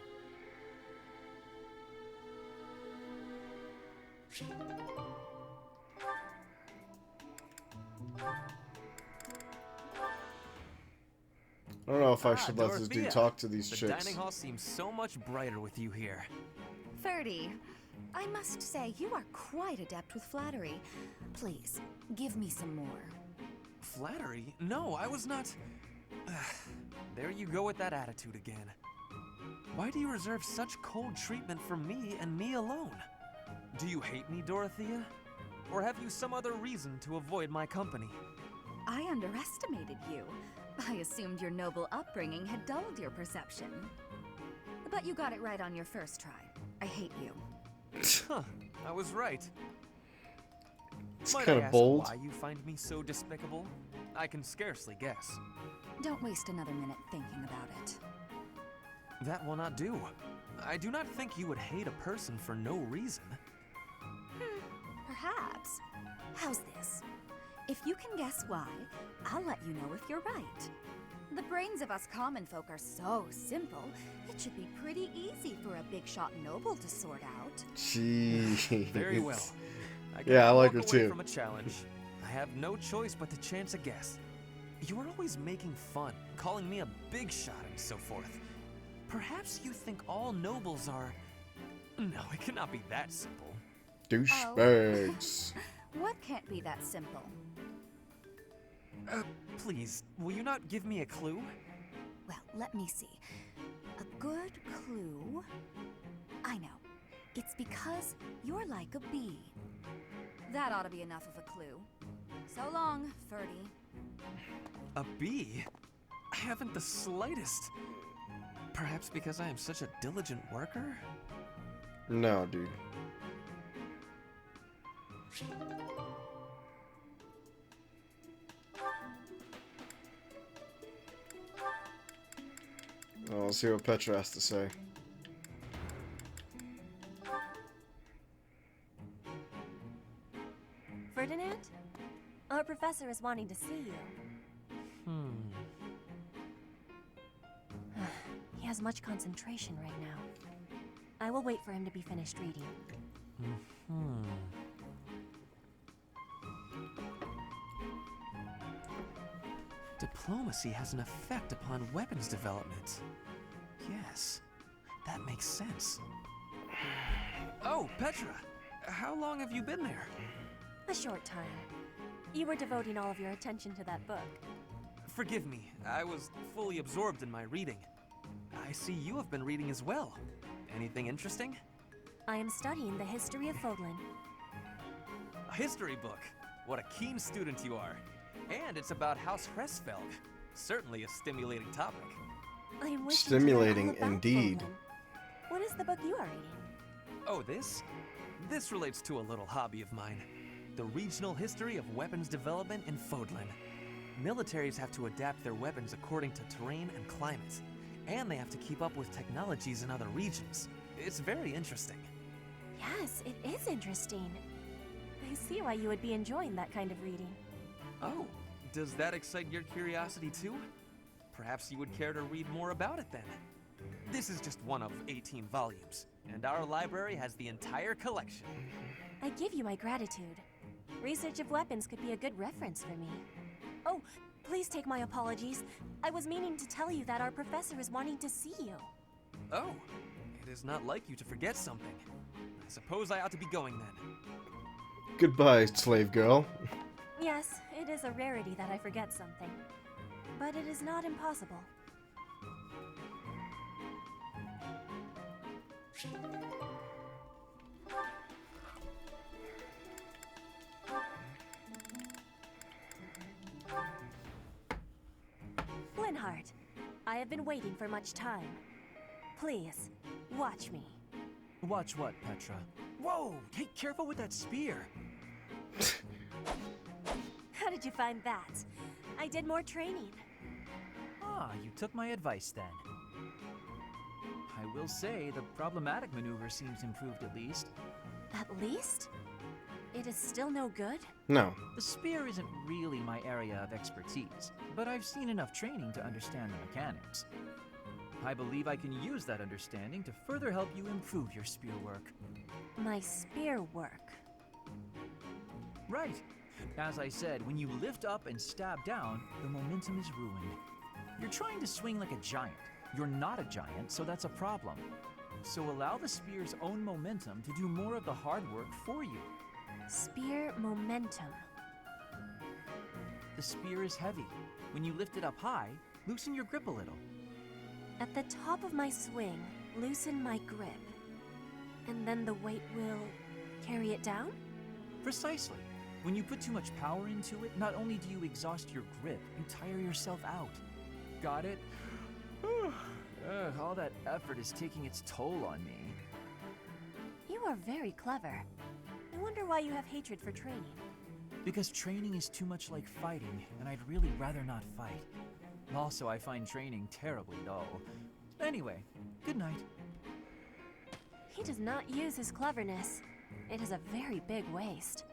I don't know if I should let this Dorothea. dude talk to these The chicks. dining hall seems so much brighter with you here. Ferdy, I must say you are quite adept with flattery. Please, give me some more. Flattery? No, I was not... There you go with that attitude again. Why do you reserve such cold treatment for me and me alone? Do you hate me, Dorothea? Or have you some other reason to avoid my company? I underestimated you. I assumed your noble upbringing had dulled your perception. But you got it right on your first try. I hate you. Huh, I was right. It's Might kind I of ask bold. why you find me so despicable? I can scarcely guess. Don't waste another minute thinking about it. That will not do. I do not think you would hate a person for no reason. Perhaps. How's this? If you can guess why, I'll let you know if you're right. The brains of us common folk are so simple, it should be pretty easy for a big shot noble to sort out. Jeez. Very well. Yeah, I like her walk away too. From a challenge. I have no choice but to chance a guess. You are always making fun, calling me a big shot and so forth. Perhaps you think all nobles are... No, it cannot be that simple. Douchebags. What can't be that simple? Please, will you not give me a clue? Well, let me see. A good clue... I know. It's because you're like a bee. That ought to be enough of a clue. So long, Ferdy. A bee? I haven't the slightest. Perhaps because I am such a diligent worker? No, dude. Oh, let's see what Petra has to say. Ferdinand? Our professor is wanting to see you. He has much concentration right now. I will wait for him to be finished reading. Diplomacy has an effect upon weapons development. Yes, that makes sense. Oh, Petra! How long have you been there? A short time. You were devoting all of your attention to that book. Forgive me, I was fully absorbed in my reading. I see you have been reading as well. Anything interesting? I am studying the history of Fodlan. A history book. What a keen student you are. And it's about House Hresfelg. Certainly a stimulating topic. I am wishing Stimulating to learn all about indeed. Fodlan. What is the book you are reading? Oh, this? This relates to a little hobby of mine. The regional history of weapons development in Fodlan. Militaries have to adapt their weapons according to terrain and climate. And they have to keep up with technologies in other regions. It's very interesting. Yes, it is interesting. I see why you would be enjoying that kind of reading. Oh, does that excite your curiosity too? Perhaps you would care to read more about it then. This is just one of 18 volumes, and our library has the entire collection. I give you my gratitude. Research of weapons could be a good reference for me. Oh, please take my apologies. I was meaning to tell you that our professor is wanting to see you. Oh, it is not like you to forget something. I suppose I ought to be going then. Goodbye, slave girl. Yes, it is a rarity that I forget something. But it is not impossible. Linhardt, I have been waiting for much time. Please, watch me. Watch what, Petra? Whoa! Hey, careful with that spear! How did you find that? I did more training. Ah, you took my advice then. I will say, the problematic maneuver seems improved at least. At least? It is still no good? No. The spear isn't really my area of expertise, but I've seen enough training to understand the mechanics. I believe I can use that understanding to further help you improve your spear work. My spear work? Right. As I said, when you lift up and stab down, the momentum is ruined. You're trying to swing like a giant. You're not a giant, so that's a problem. So allow the spear's own momentum to do more of the hard work for you. Spear momentum. The spear is heavy. When you lift it up high, loosen your grip a little. At the top of my swing, loosen my grip. And then the weight will carry it down? Precisely. When you put too much power into it, not only do you exhaust your grip, you tire yourself out. Got it? All that effort is taking its toll on me. You are very clever. I wonder why you have hatred for training. Because training is too much like fighting, and I'd really rather not fight. Also, I find training terribly dull. Anyway, good night. He does not use his cleverness. It is a very big waste.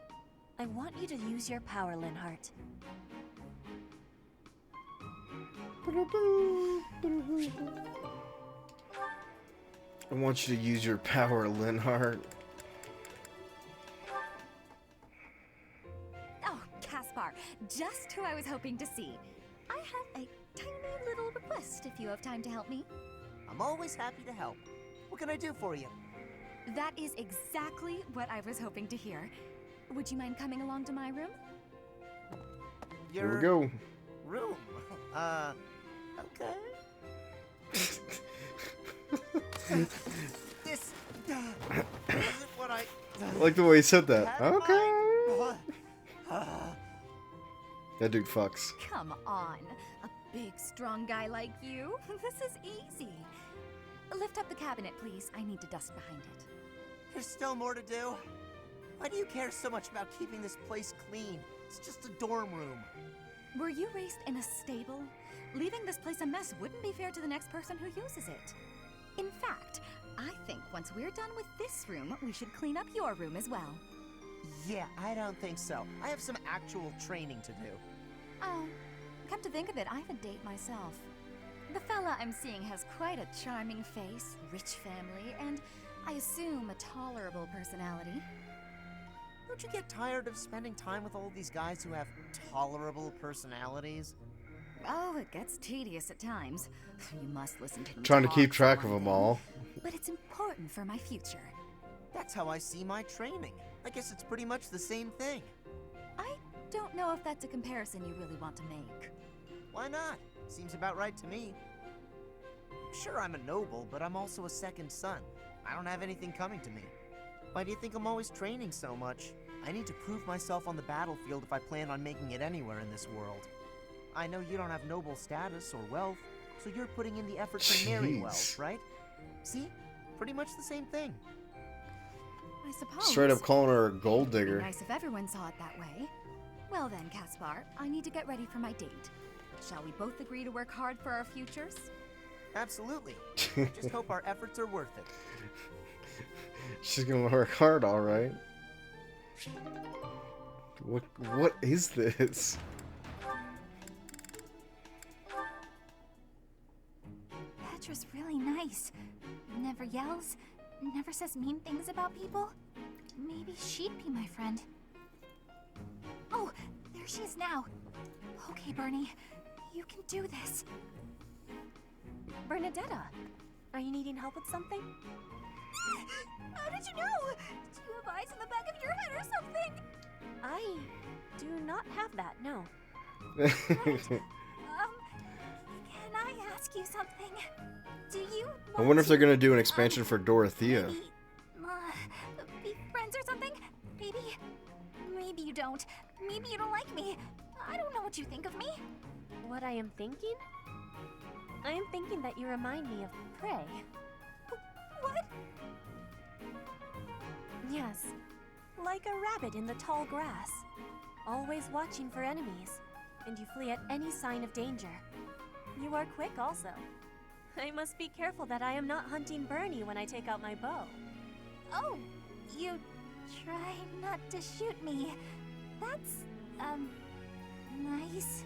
I want you to use your power, Linhart. I want you to use your power, Linhart. Oh, Caspar, just who I was hoping to see. I have a tiny little request if you have time to help me. I'm always happy to help. What can I do for you? That is exactly what I was hoping to hear. Would you mind coming along to my room? Here we go. Room? Okay. This isn't what I like the way he said that. Okay. That dude fucks. Come on. A big, strong guy like you? This is easy. Lift up the cabinet, please. I need to dust behind it. There's still more to do. Why do you care so much about keeping this place clean? It's just a dorm room. Were you raised in a stable? Leaving this place a mess wouldn't be fair to the next person who uses it. In fact, I think once we're done with this room, we should clean up your room as well. Yeah, I don't think so. I have some actual training to do. Oh, come to think of it, I have a date myself. The fella I'm seeing has quite a charming face, rich family, and I assume a tolerable personality. Don't you get tired of spending time with all these guys who have tolerable personalities? Oh, it gets tedious at times. You must listen to them. Trying to keep talk track for of one them all. thing. But it's important for my future. That's how I see my training. I guess it's pretty much the same thing. I don't know if that's a comparison you really want to make. Why not? Seems about right to me. Sure, I'm a noble, but I'm also a second son. I don't have anything coming to me. Why do you think I'm always training so much? I need to prove myself on the battlefield if I plan on making it anywhere in this world. I know you don't have noble status or wealth, so you're putting in the effort to marry well, right? See? Pretty much the same thing. I suppose. Straight up calling her a gold digger. It'd be nice if everyone saw it that way. Well then, Caspar, I need to get ready for my date. Shall we both agree to work hard for our futures? Absolutely. Just hope our efforts are worth it. She's gonna work hard, all right. What is this? Petra's really nice. Never yells, never says mean things about people. Maybe she'd be my friend. Oh, there she is now. Okay, Bernie, you can do this. Bernadetta, are you needing help with something? How did you know? Do you have eyes in the back of your head or something? I do not have that, no. Can I ask you something? Do you I wonder if they're gonna do an expansion for Dorothea. be friends or something? Maybe you don't. Maybe you don't like me. I don't know what you think of me. What I am thinking? I am thinking that you remind me of Prey. What? Yes, like a rabbit in the tall grass, always watching for enemies, and you flee at any sign of danger. You are quick also. I must be careful that I am not hunting Bernie when I take out my bow. Oh, you try not to shoot me. That's, nice.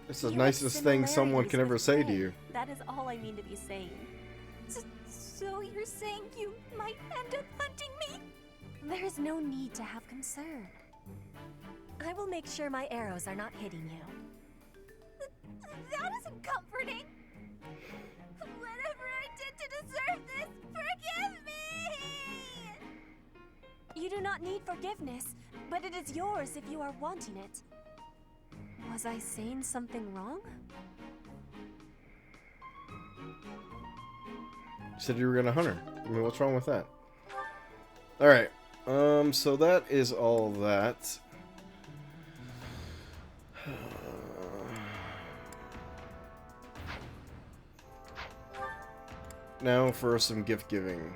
It's the You have nicest thing someone can ever say to similarities you. with Ray. That is all I mean to be saying. So you're saying you might end up hunting me? There is no need to have concern. I will make sure my arrows are not hitting you. That isn't comforting. Whatever I did to deserve this, forgive me! You do not need forgiveness, but it is yours if you are wanting it. Was I saying something wrong? You said you were gonna hunt her. I mean, what's wrong with that? Alright. So that is all that. Now for some gift giving.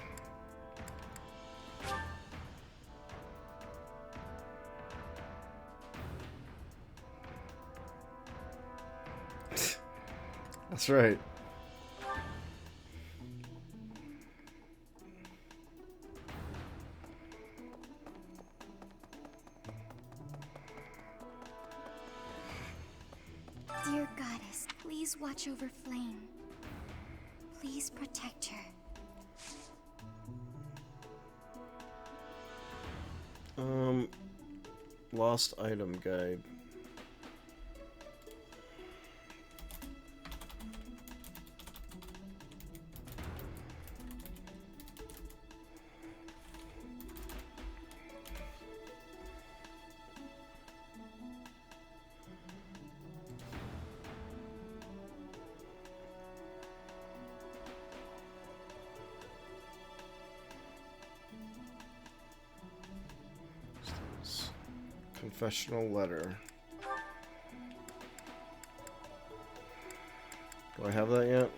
That's right. Dear goddess, please watch over Flame. Please protect her. Lost item guide. Confessional letter. Do I have that yet?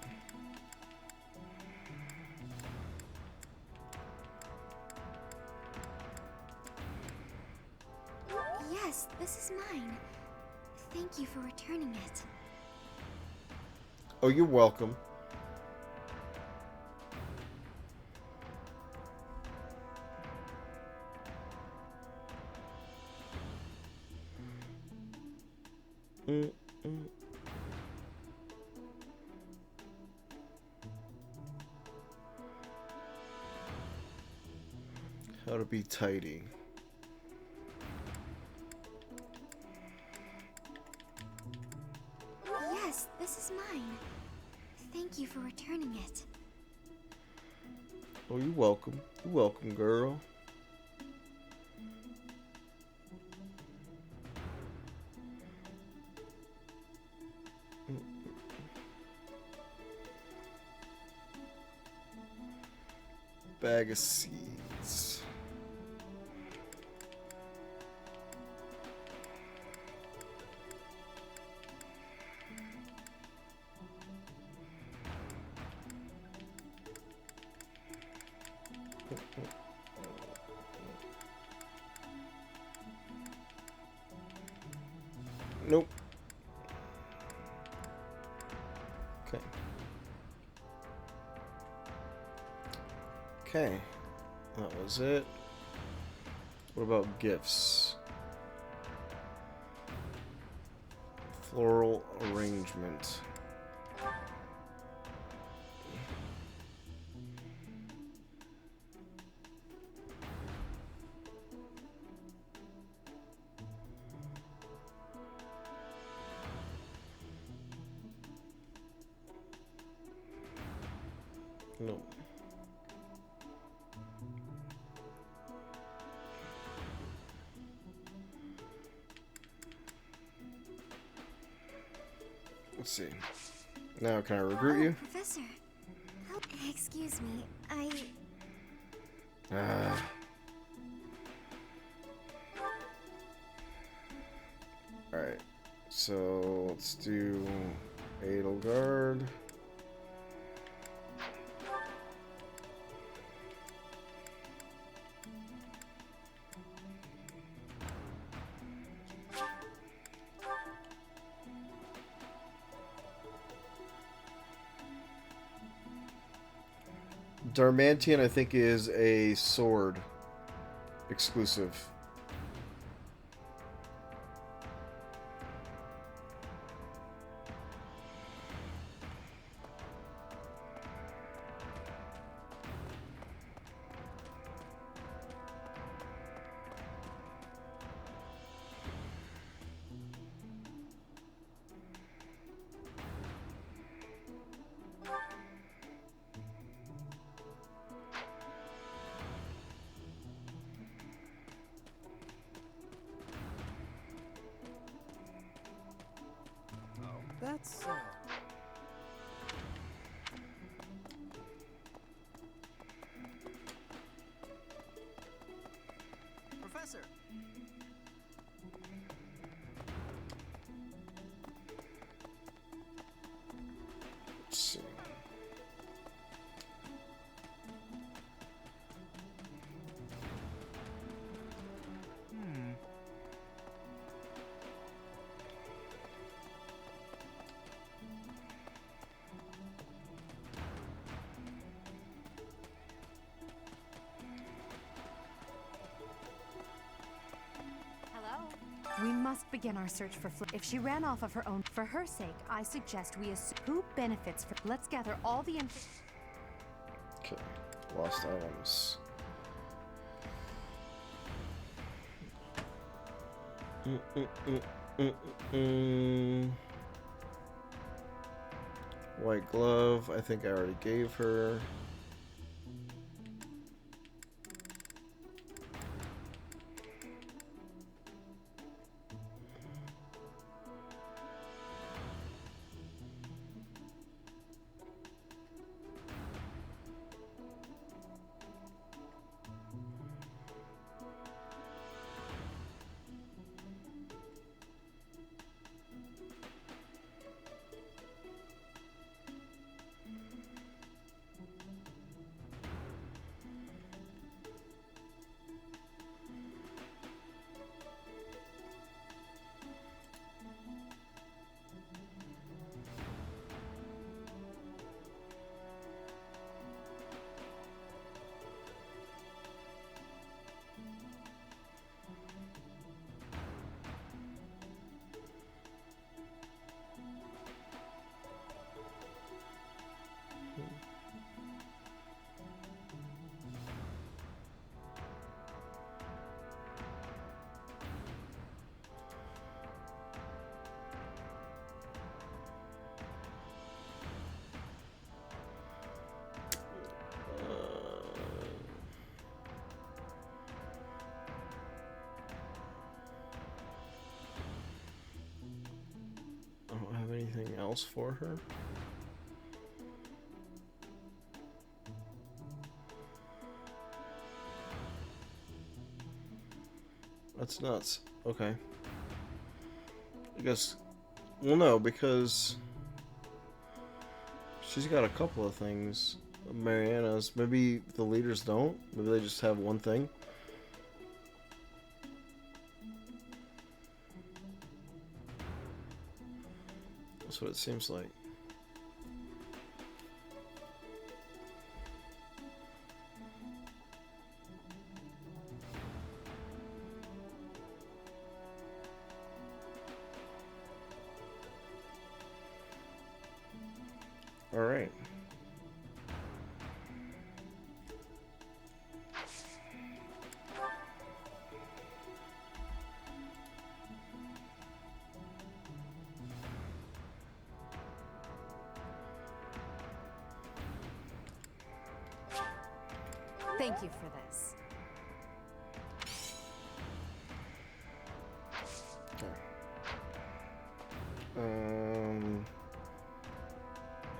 Yes, this is mine. Thank you for returning it. Oh, you're welcome. How to be tidy. Yes, this is mine. Thank you for returning it. Oh, you're welcome. You're welcome, girl. Bag of seeds. Nope. Okay. Okay. That was it. What about gifts? Floral arrangement. No. Let's see. Now can I recruit you? Professor. Oh, excuse me. Alright. So let's do Edelgard. Darmantian, I think, is a sword exclusive. That's Professor. Let's see. We must begin our search for If she ran off of her own, for her sake, I suggest we assume who benefits from. Let's gather all the information. Okay, lost items. White glove, I think I already gave her. I don't have anything else for her. That's nuts. Okay. I guess... Well, no, because... She's got a couple of things. Mariana's. Maybe the leaders don't? Maybe they just have one thing? That's what it seems like. All right. Thank you for this.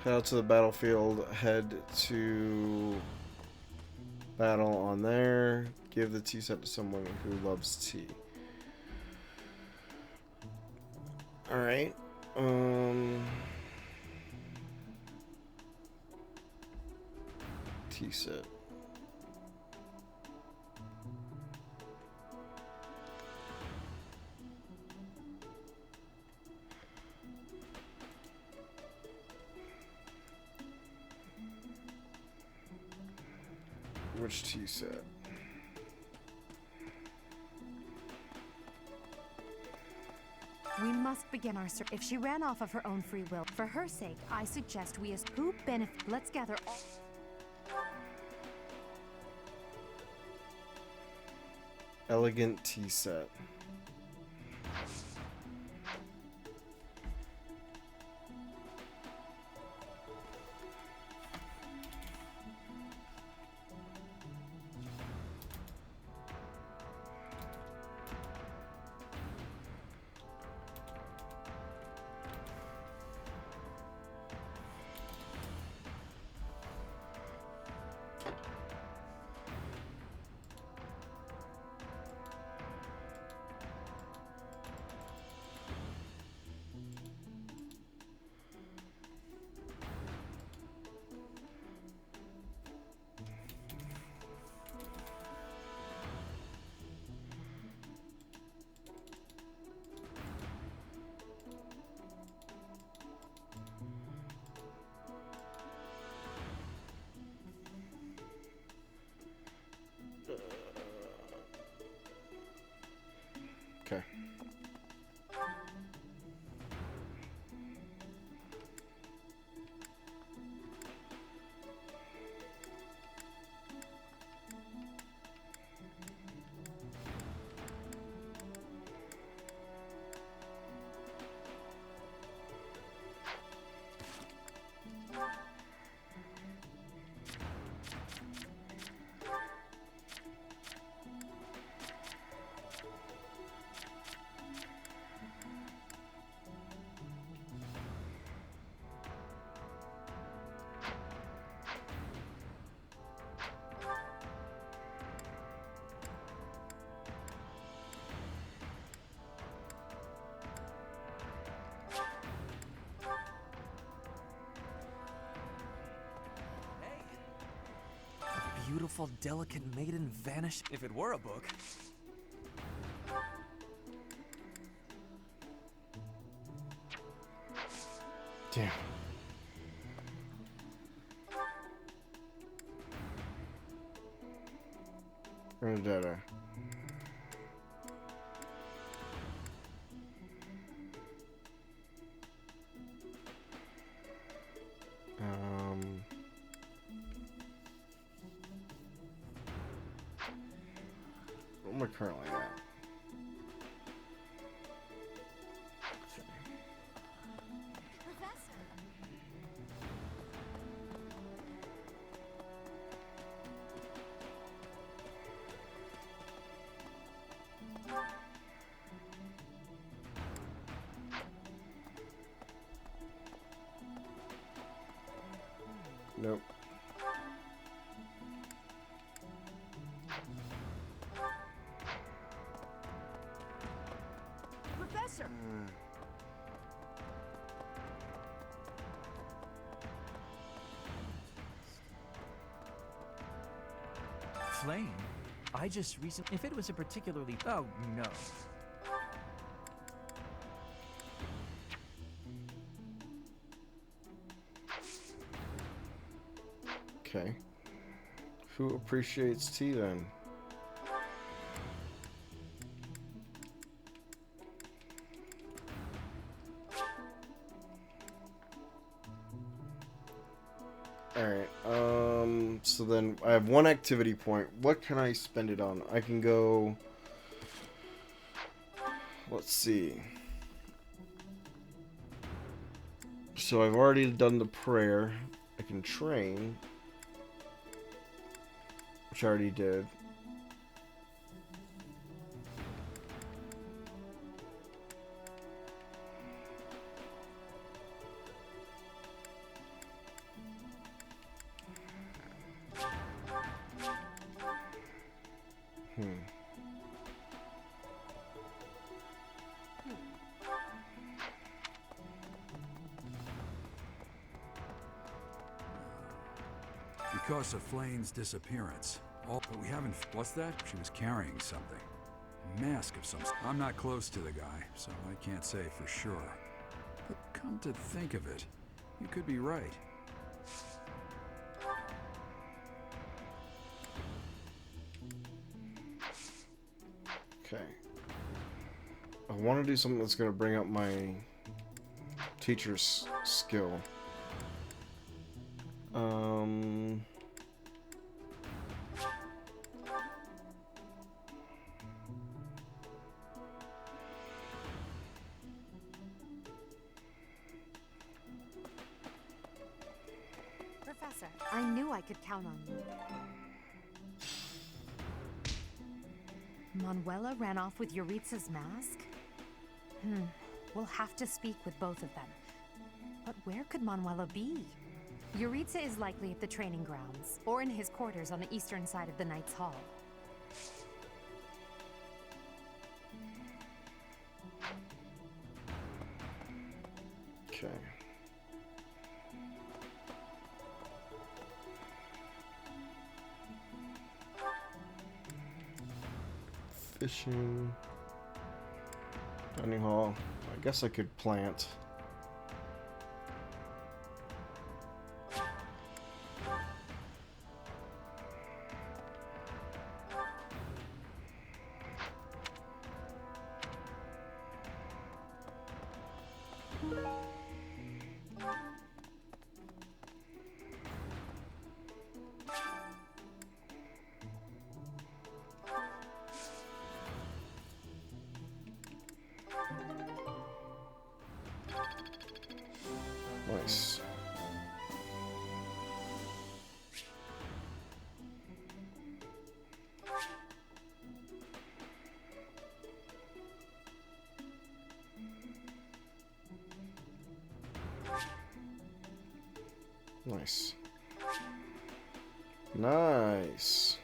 Head out to the battlefield, head to battle on there, give the tea set to someone who loves tea. Alright, tea set. Which tea set? We must begin our search. If she ran off of her own free will, for her sake, I suggest we as who benefit. Let's gather all. Elegant tea set. Okay. Beautiful, delicate maiden vanish. If it were a book. Damn. Vendetta. What am I currently at? Nope. Professor! Flame? I just recently. If it was a particularly. Oh, no. Okay. Who appreciates tea then? Alright, so then I have one activity point. What can I spend it on? I can go... Let's see. So I've already done the prayer. I can train. Which I already did. Because of Flane's disappearance. But we haven't... What's that? She was carrying something. A mask of some... I'm not close to the guy, so I can't say for sure. But come to think of it, you could be right. Okay. I want to do something that's going to bring up my teacher's skill. Professor, I knew I could count on you. Manuela ran off with Yuritsa's mask? We'll have to speak with both of them. But where could Manuela be? Yuritsa is likely at the training grounds, or in his quarters on the eastern side of the Knight's Hall. Okay. Fishing. Dining hall. I guess I could plant. Nice. Nice. Nice.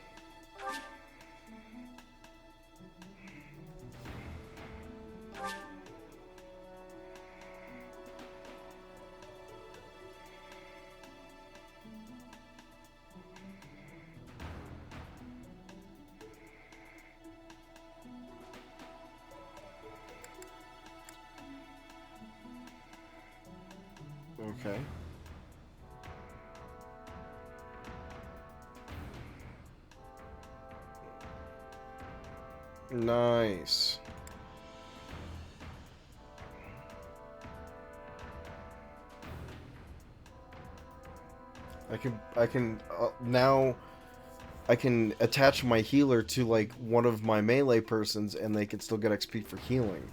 Okay. Nice. I can now I can attach my healer to like one of my melee persons and they can still get XP for healing.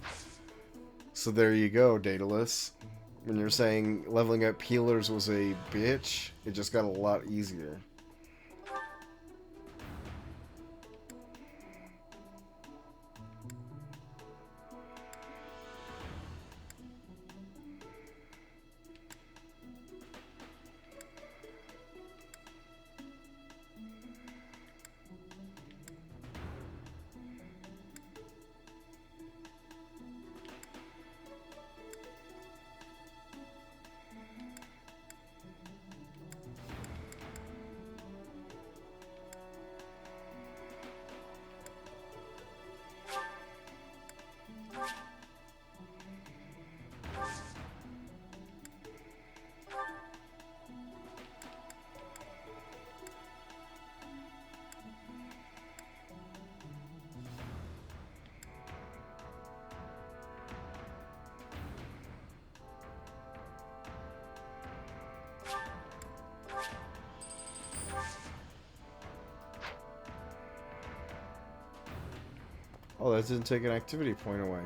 So there you go, Daedalus. When you're saying leveling up healers was a bitch, it just got a lot easier. Oh, that didn't take an activity point away.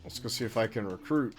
Let's go see if I can recruit.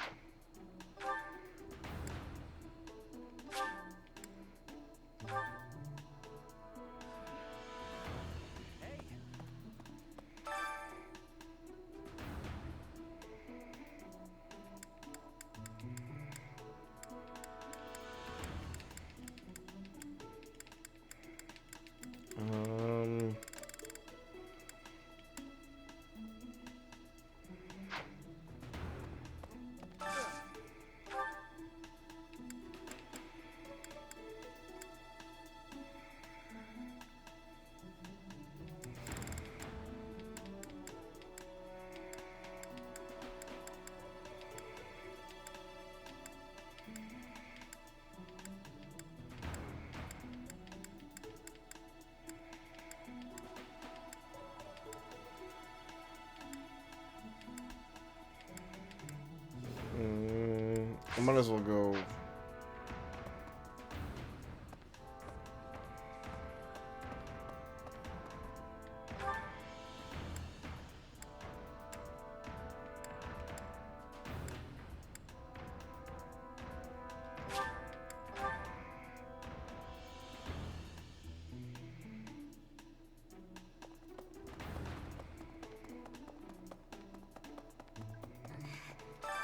might as well go.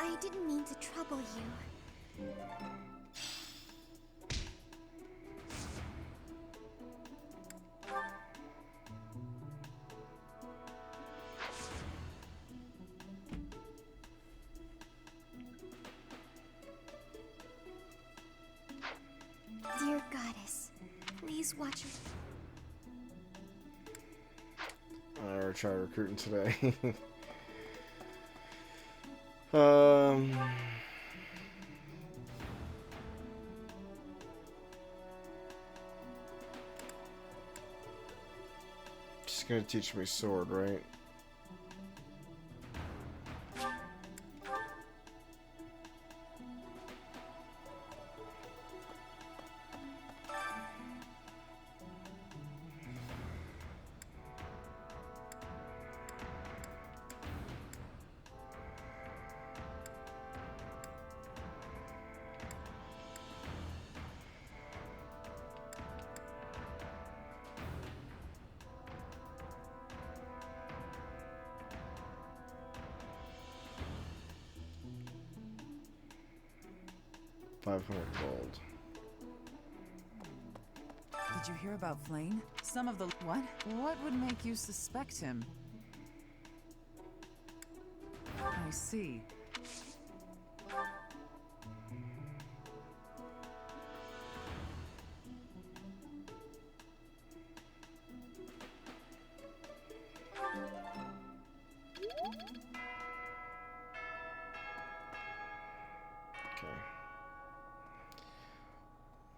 I didn't mean to trouble you. Dear goddess, please watch her. I'll try recruiting today. She's gonna teach me sword, right? $500 gold. Did you hear about Flane? Some of the... What? What would make you suspect him? I see.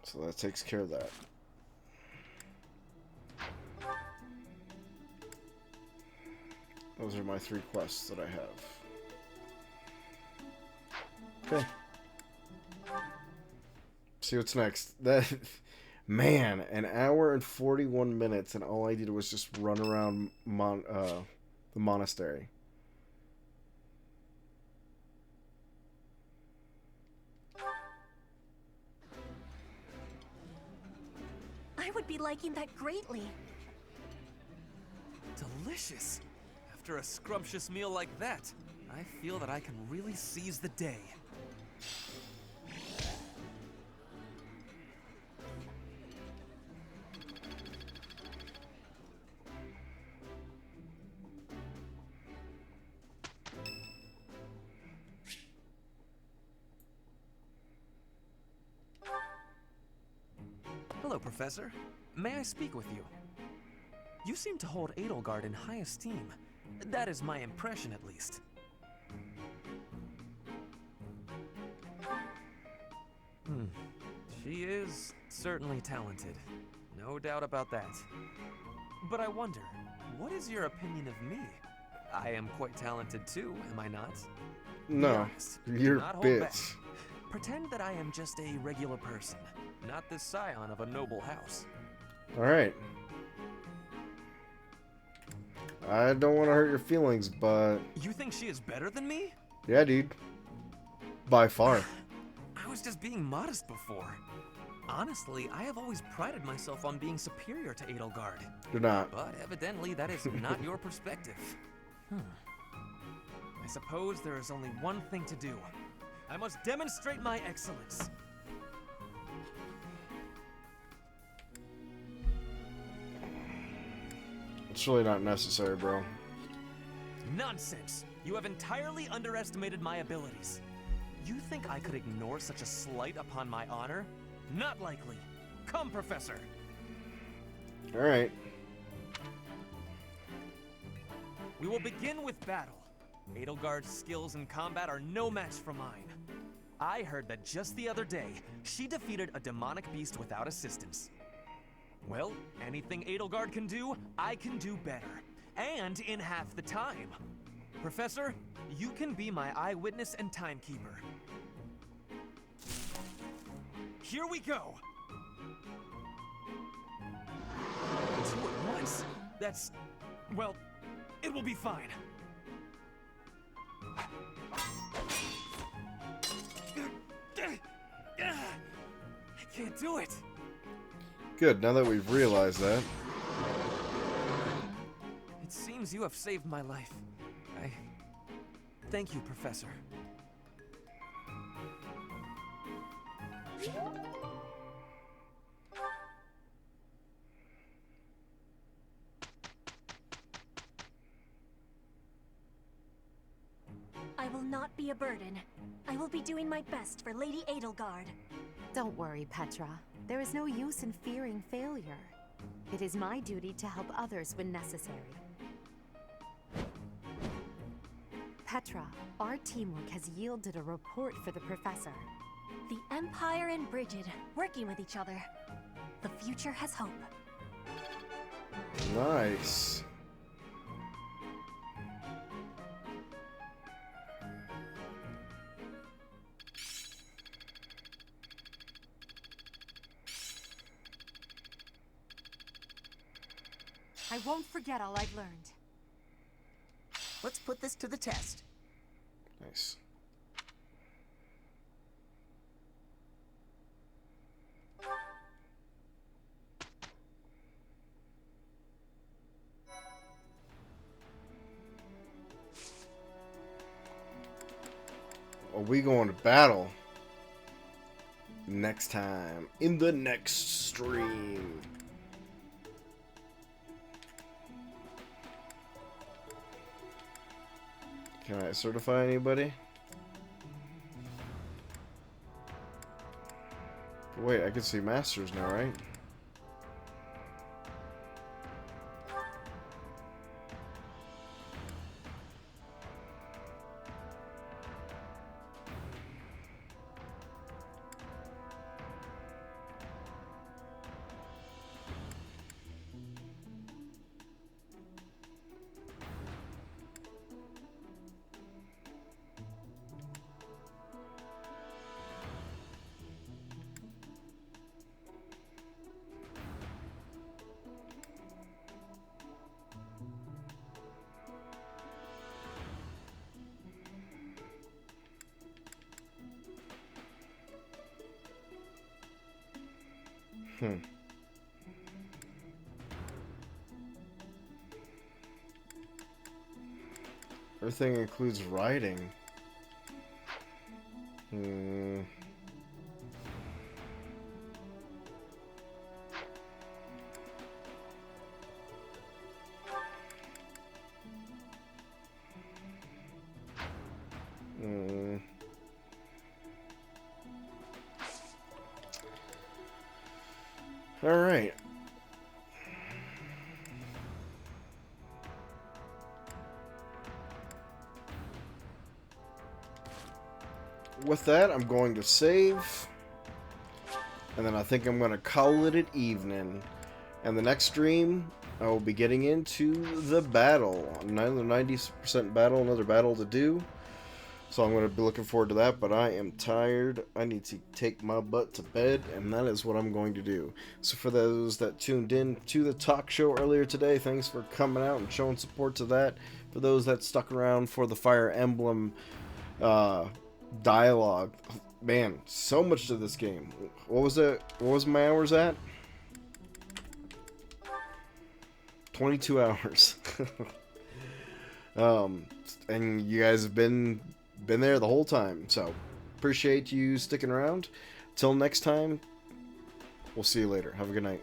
So that takes care of that. Those are my 3 quests that I have. Okay. See what's next. That, man, an hour and 41 minutes, and all I did was just run around the monastery. I would be liking that greatly. Delicious. After a scrumptious meal like that, I feel that I can really seize the day. Hello, Professor. May I speak with you? You seem to hold Edelgard in high esteem. That is my impression, at least. She is certainly talented. No doubt about that. But I wonder, what is your opinion of me? I am quite talented too, am I not? No, you're a bitch. Pretend that I am just a regular person, not the scion of a noble house. Alright. I don't want to hurt your feelings, but... You think she is better than me? Yeah, dude. By far. I was just being modest before. Honestly, I have always prided myself on being superior to Edelgard. You're not. But evidently that is not your perspective. I suppose there is only one thing to do. I must demonstrate my excellence. It's really not necessary, bro. Nonsense! You have entirely underestimated my abilities. You think I could ignore such a slight upon my honor? Not likely. Come, Professor. Alright. We will begin with battle. Edelgard's skills in combat are no match for mine. I heard that just the other day, she defeated a demonic beast without assistance. Well, anything Edelgard can do, I can do better. And in half the time. Professor, you can be my eyewitness and timekeeper. here we go. 2 at once? That's... well, it will be fine. I can't do it. Good, now that we've realized that. It seems you have saved my life. Thank you, Professor. I will not be a burden. I will be doing my best for Lady Edelgard. Don't worry, Petra. There is no use in fearing failure. It is my duty to help others when necessary. Petra, our teamwork has yielded a report for the Professor. The Empire and Brigid, working with each other. The future has hope. Nice. I won't forget all I've learned. Let's put this to the test. Nice. Are we going to battle next time in the next stream? Can I certify anybody? Wait, I can see masters now, right? Everything includes writing. All right. With that, I'm going to save. And then I think I'm going to call it an evening. And the next stream, I will be getting into the battle. Another 90% battle, another battle to do. So I'm going to be looking forward to that, but I am tired. I need to take my butt to bed, and that is what I'm going to do. So for those that tuned in to the talk show earlier today, thanks for coming out and showing support to that. For those that stuck around for the Fire Emblem dialogue, man, so much to this game. What was it? What was my hours at? 22 hours. And you guys have been there the whole time, so appreciate you sticking around. Till next time, we'll see you later. Have a good night.